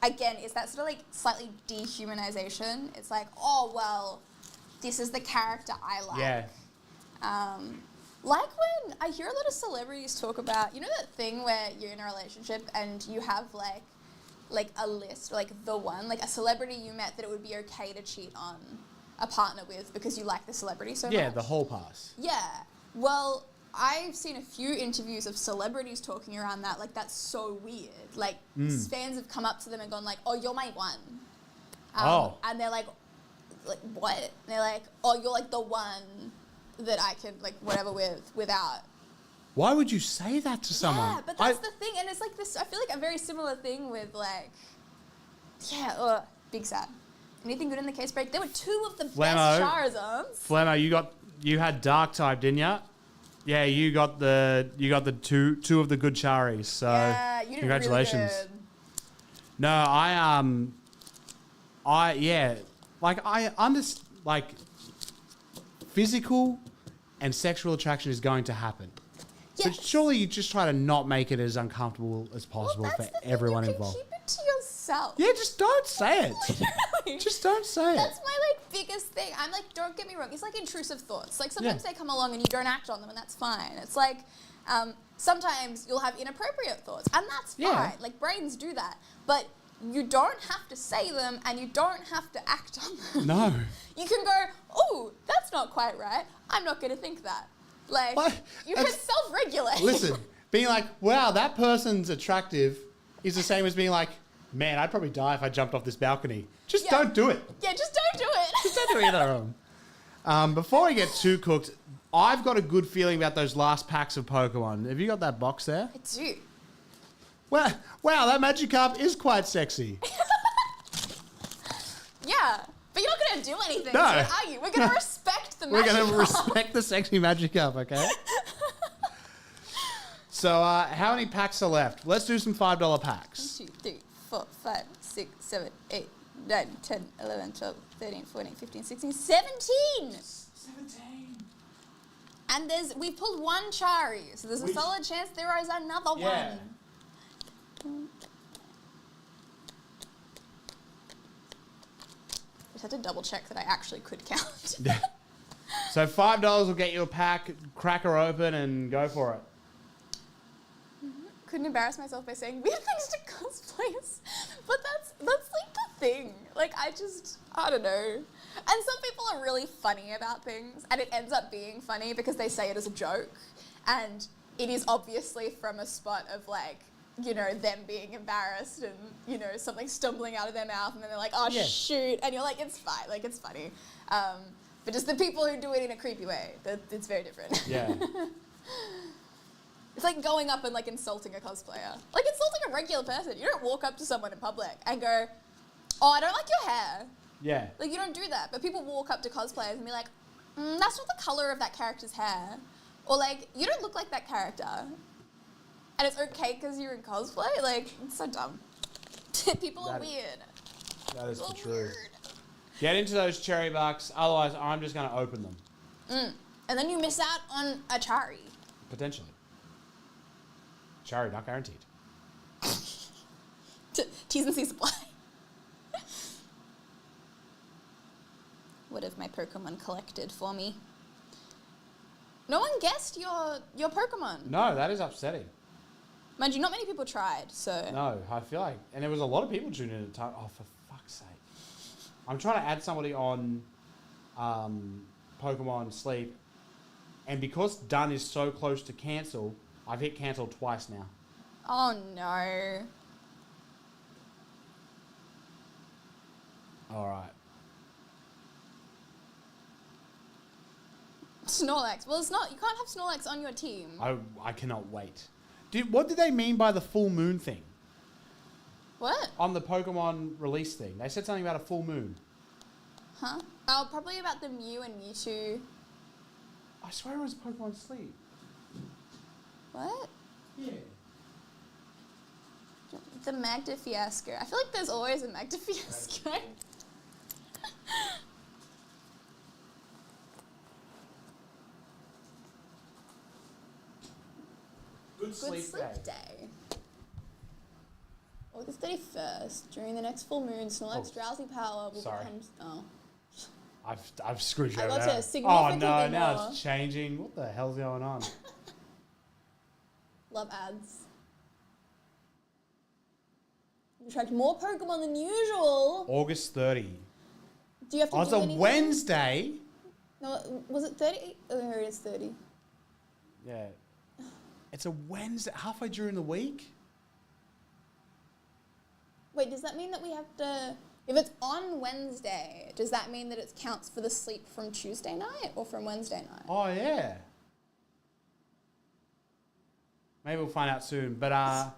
Again, it's that sort of like slightly dehumanization. It's like, oh, well, this is the character I like. Yeah. Like when I hear a lot of celebrities talk about, you know that thing where you're in a relationship and you have like a list, like the one, like a celebrity you met that it would be okay to cheat on a partner with because you like the celebrity so much? Yeah, the whole pass. Yeah. Well, I've seen a few interviews of celebrities talking around that, like that's so weird. Like fans have come up to them and gone like, oh, you're my one. And they're like, what? And they're like, oh, you're like the one that I can like whatever with without. Why would you say that to someone? Yeah, but that's the thing, and it's like this. I feel like a very similar thing with like, big sad. Anything good in the case break? There were two of the best Charizards. Flemmo, you had dark type, didn't you? Yeah, you got the two of the good Charis. So Yeah, you did congratulations. really good. No, I understand, like, physical and sexual attraction is going to happen. Yes. But surely you just try to not make it as uncomfortable as possible Well, for that's the thing, everyone you involved. Keep it to yourself. Yeah, just don't say it. Literally. Just don't say That's it. my like biggest thing. I'm like, don't get me wrong. It's like intrusive thoughts. Like sometimes Yeah. they come along and you don't act on them, and that's fine. It's like sometimes you'll have inappropriate thoughts, and that's fine. Yeah. Like brains do that, but you don't have to say them, and you don't have to act on them. No. You can go, oh, that's not quite right. I'm not going to think that. Like What? you can self-regulate. Listen, being like, wow, that person's attractive is the same as being like, man, I'd probably die if I jumped off this balcony. Just Yeah. don't do it. Yeah, just don't do it. Just don't do either of them. Before we get too cooked, I've got a good feeling about those last packs of Pokemon. Have you got that box there? I do. Well, wow, that Magikarp is quite sexy. Yeah, but you're not going to do anything, No. so are you? We're going to respect the We're magic. going to respect the sexy Magikarp, okay? So, how many packs are left? Let's do some $5 packs. 1, 2, 3, 4, 5, 6, 7, 8, 9, 10, 11, 12, 13, 14, 15, 16, 17! 17. And we've pulled one Chari, so there's a solid chance there is another Yeah. one. Just had to double check that I actually could count. So $5 will get you a pack, crack her open, and go for it. Couldn't embarrass myself by saying weird things to cosplayers, but that's like the thing. Like I don't know. And some people are really funny about things, and it ends up being funny because they say it as a joke, and it is obviously from a spot of like, you know, them being embarrassed and, you know, something stumbling out of their mouth, and then they're like, oh Yeah. shoot, and you're like, it's fine, like it's funny. But just the people who do it in a creepy way, it's very different. Yeah. It's like going up and like insulting a cosplayer. Like insulting a regular person. You don't walk up to someone in public and go, oh, I don't like your hair. Yeah. Like you don't do that. But people walk up to cosplayers and be like, that's not the colour of that character's hair. Or like, you don't look like that character. And it's okay because you're in cosplay? Like, it's so dumb. People are That- weird. That is the People are truth. weird. Get into those cherry bucks, otherwise I'm just going to open them. And then you miss out on a Chari. Potentially. Cherry, not guaranteed. T's and C's apply. What have my Pokemon collected for me? No one guessed your Pokemon. No, that is upsetting. Mind you, not many people tried, so... No, I feel like... And there was a lot of people tuning in at the time. Oh, for fuck's sake. I'm trying to add somebody on Pokemon Sleep. And because done is so close to cancel, I've hit cancel twice now. Oh, no. All right. Snorlax. Well, it's not... You can't have Snorlax on your team. I cannot wait. What did they mean by the full moon thing? What? On the Pokemon release thing. They said something about a full moon. Huh? Oh, probably about the Mew and Mewtwo. I swear it was Pokemon Sleep. What? Yeah. The Magda fiasco. I feel like there's always a Magda fiasco. Good sleep day. August 31st. During the next full moon, Snorlax's drowsy power will sorry. become... Oh. I've screwed you I over got there. to significantly Oh no, now more. it's changing. What the hell's going on? Love ads. You attract more Pokemon than usual. August 30. Do you have to Oh, it's do a anything? Wednesday. No, was it 30? Oh, here it is 30. Yeah. It's a Wednesday, halfway during the week. Wait, does that mean that we have to... If it's on Wednesday, does that mean that it counts for the sleep from Tuesday night or from Wednesday night? Oh yeah. Maybe we'll find out soon. But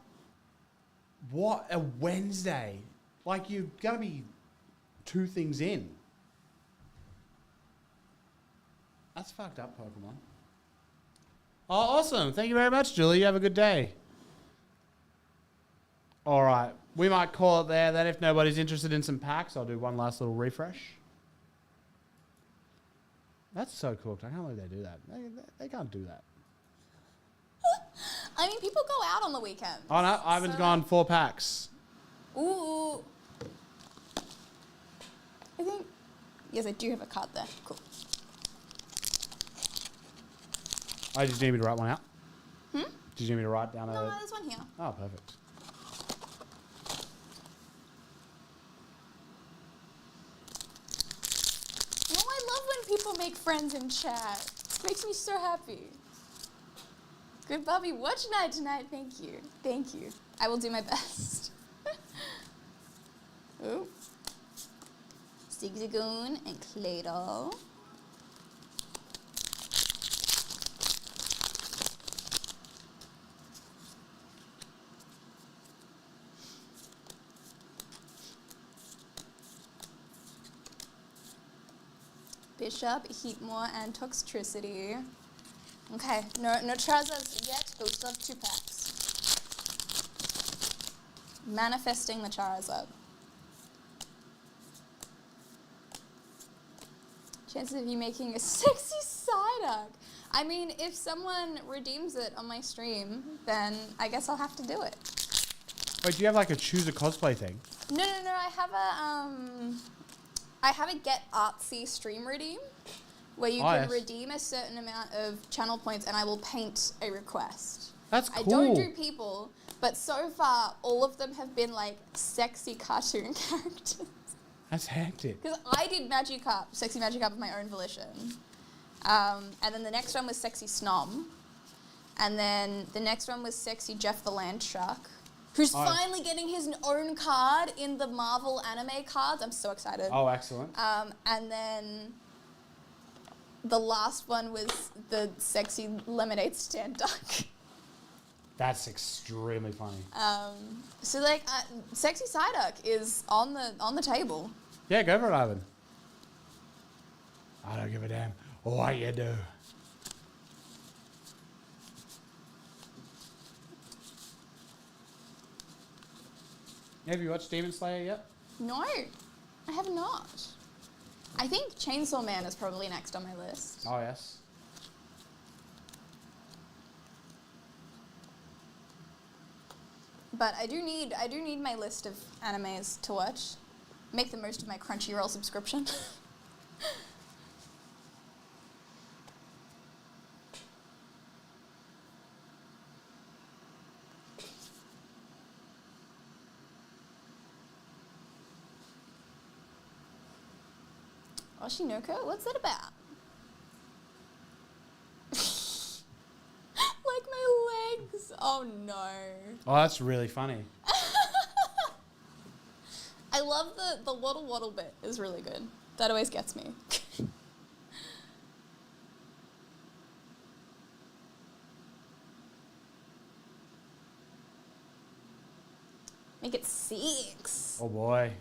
what a Wednesday! Like you're gonna be 2 things in. That's fucked up, Pokemon. Oh, awesome! Thank you very much, Julie. You have a good day. All right, we might call it there. Then, if nobody's interested in some packs, I'll do one last little refresh. That's so cooked. I can't believe they do that. They can't do that. I mean, people go out on the weekend. Oh no, Ivan's gone 4 packs. Ooh. I think... Yes, I do have a card there. Cool. Oh, did you need me to write one out? Hmm? Did you need me to write down No, there's one here. Oh, perfect. Oh, I love when people make friends in chat. It makes me so happy. Good Bobby, watch night tonight. Thank you. Thank you. I will do my best. Ooh. Zigzagoon and Claydol. Bishop, Heatmore, and Toxtricity. Okay, no Charizards yet, but we still have 2 packs. Manifesting the Charizard. Chances of you making a sexy Psyduck. I mean, if someone redeems it on my stream, then I guess I'll have to do it. Wait, do you have like a choose a cosplay thing? No, I have a get artsy stream redeem where you can redeem a certain amount of channel points and I will paint a request. That's cool. I don't do people, but so far all of them have been like sexy cartoon characters. That's hectic. Because I did Magikarp, sexy Magikarp of my own volition. And then the next one was sexy Snom. And then the next one was sexy Jeff the Landshark, who's finally getting his own card in the Marvel anime cards. I'm so excited. Oh, excellent. And then the last one was the sexy Lemonade Stand Duck. That's extremely funny. So like, sexy Psyduck is on the table. Yeah, go for it, Ivan. I don't give a damn what you do. Have you watched Demon Slayer yet? No, I have not. I think Chainsaw Man is probably next on my list. Oh, yes. But I do need my list of animes to watch. Make the most of my Crunchyroll subscription. Oshinoko? What's that about? Like my legs. Oh no. Oh, that's really funny. I love the waddle waddle bit is really good. That always gets me. Make it 6. Oh boy.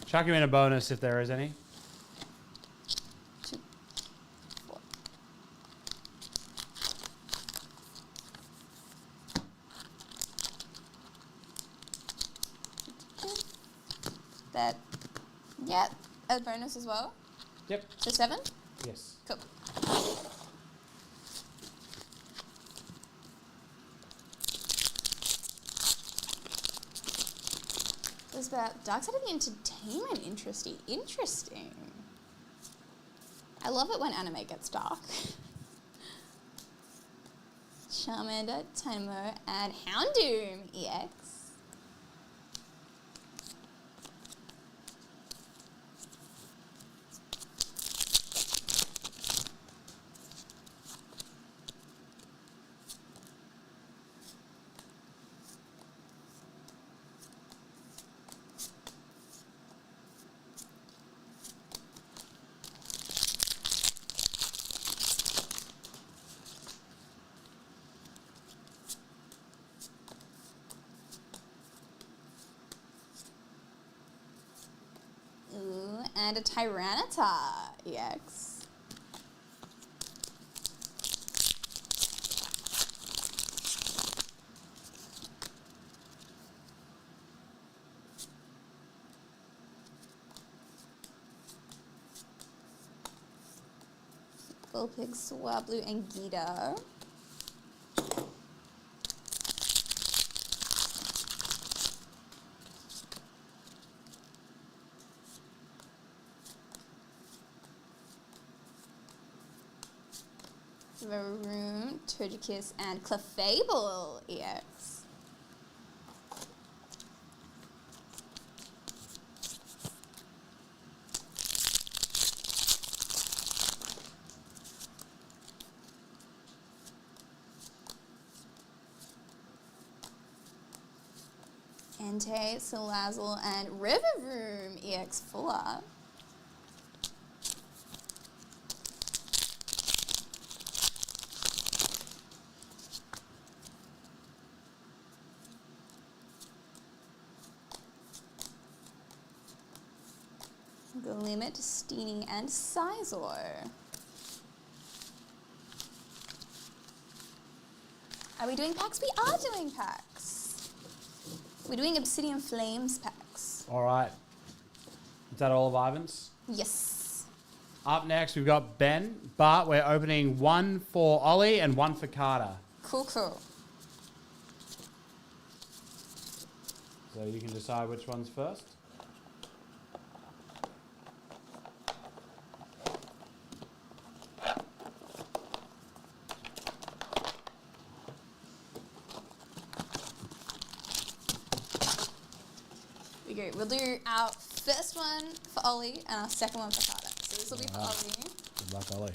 Chuck him in a bonus if there is any. 2, 4. That, yeah, a bonus as well. Yep. So 7. Yes. Cool. news about Dark Side of the Entertainment. Interesting. I love it when anime gets dark. Charmander, Tynamo, and Houndoom EX. Ooh, and a Tyranitar EX. Vulpix, Swablu, and Gita. Varoon, Togekiss, and Clefable EX. Entei, Salazzle, and Riverroom EX full art. Limit, Steenie, and Sizor. Are we doing packs? We are doing packs. We're doing Obsidian Flames packs. All right. Is that all of Ivan's? Yes. Up next, we've got Ben. But we're opening one for Ollie and one for Carter. Cool. So you can decide which one's first. Okay, we'll do our first one for Ollie and our second one for Carter. So this will be for Ollie. Good luck, Ollie.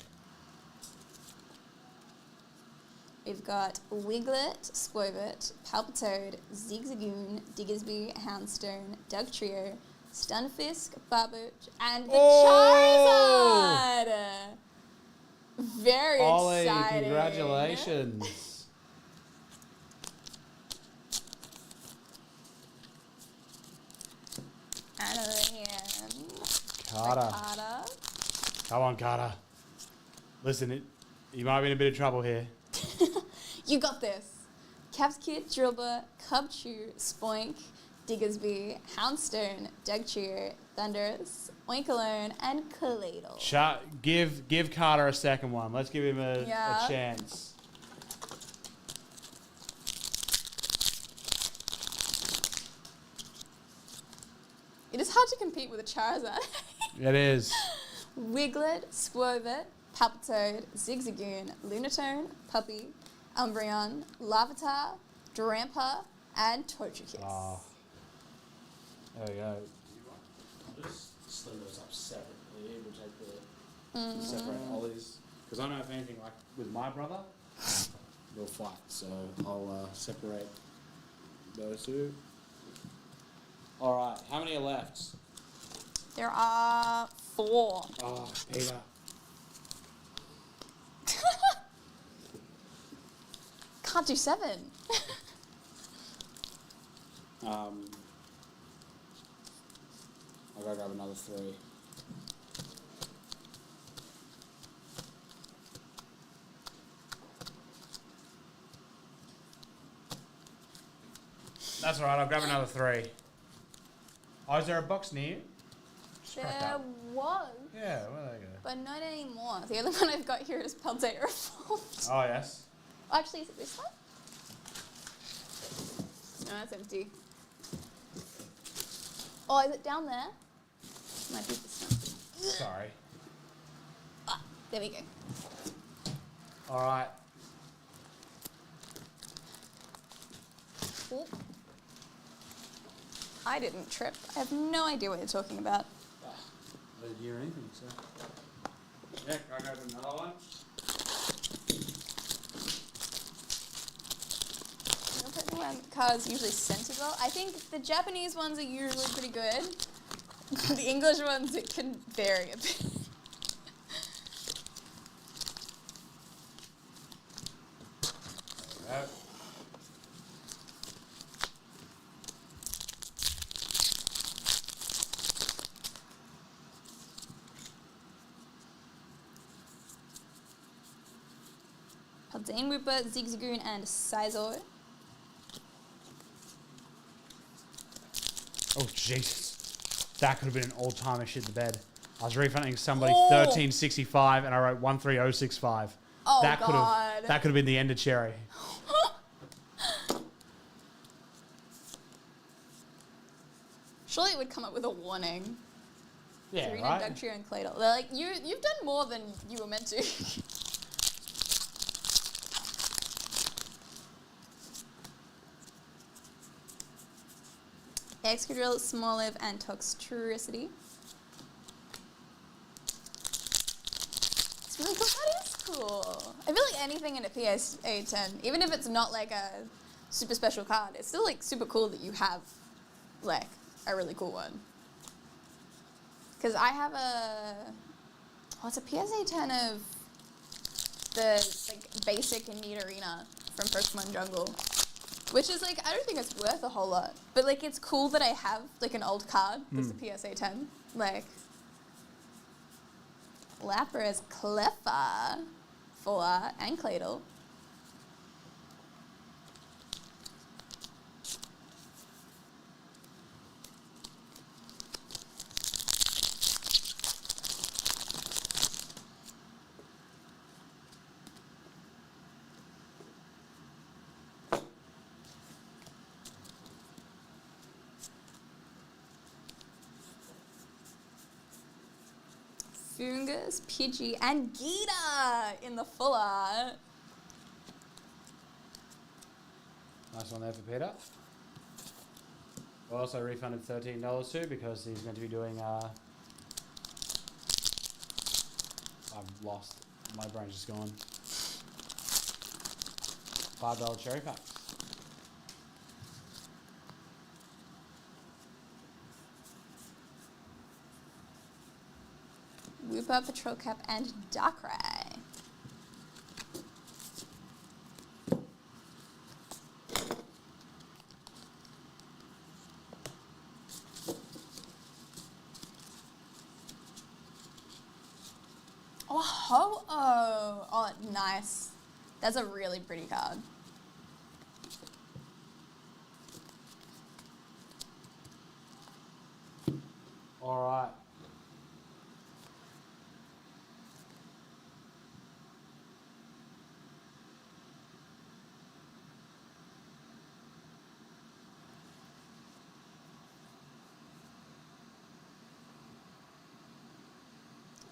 We've got Wiglet, Squovit, Palpitoad, Zigzagoon, Diggersby, Houndstone, Dugtrio, Stunfisk, Barboach, and the Charizard! Very Ollie, exciting. congratulations. And then Carter. Carter. Come on, Carter. Listen, you might be in a bit of trouble here. You got this. Capskid, Drillbur, Cubchew, Spoink, Diggersby, Houndstone, Dugtrio, Thunderous, Oinkalone, and Kaladle. Give Carter a second one. Let's give him a chance. It is hard to compete with a Charizard. It is. Wiglet, Squirvet, Palpitoad, Zigzagoon, Lunatone, Puppy, Umbreon, Larvitar, Drampa, and Togekiss. Oh. There we go. I'll just slim those up separately. We'll take the separate Ollies. Because I know if anything, like with my brother, we'll fight. So I'll separate those two. All right, how many are left? There are 4. Oh, Peter. Can't do 7. I'll go grab another 3. That's all right. I'll grab another 3. Oh, is there a box near you? There was, Yeah, where they go? but not anymore. The only one I've got here is Paldeira Revolt. Oh, yes. Oh, actually, is it this one? No, that's empty. Oh, is it down there? Might be this one. Sorry. Ah, there we go. All right. Oh. I didn't trip. I have no idea what you're talking about. I didn't hear anything, so. Yeah, can I go to another one? Cars usually centered well. I think the Japanese ones are usually pretty good. The English ones, it can vary a bit. Haldane Whipper, Zigzagoon, and Sizor. Oh, Jesus. That could have been an all-timer shit the bed. I was refunding somebody Oh. 1365 and I wrote 13065. Oh, that could God. have that could have been the end of cherry. Surely it would come up with a warning. Yeah, Serena, right? Dugtrio, and Cladle. They're like, you've done more than you were meant to. Excadrill, Smoliv, and Toxtricity. It's really cool. That is cool. I feel like anything in a PSA 10, even if it's not like a super special card, it's still like super cool that you have like a really cool one. Because I have it's a PSA 10 of the like basic and neat arena from Pokemon Jungle. Which is like, I don't think it's worth a whole lot. But like, it's cool that I have like an old card that's a PSA 10. Like, Lapras, Cleffa, Fuller, and Cladle. Fungus, Pidgey, and Gita in the full art. Nice one there for Peter. I also refunded $13 too because he's meant to be doing I've lost. My brain's just gone. $5 cherry packs. Wooper, Patrol Cap, and Darkrai. Oh, Ho-Oh! Oh, nice. That's a really pretty card. All right.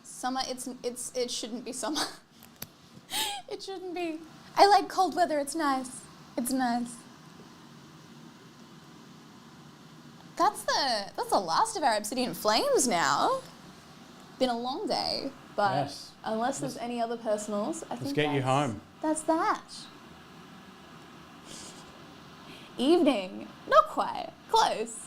Summer, it shouldn't be summer. It shouldn't be. I like cold weather, it's nice. It's nice. That's the last of our Obsidian Flames now. Been a long day, but Yes. unless there's any other personals, I think Let's get you home. That's that. Evening. Not quite. Close.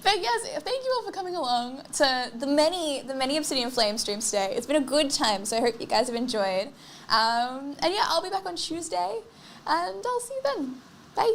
But yes, thank you all for coming along to the many Obsidian Flame streams today. It's been a good time, so I hope you guys have enjoyed. And yeah, I'll be back on Tuesday, and I'll see you then.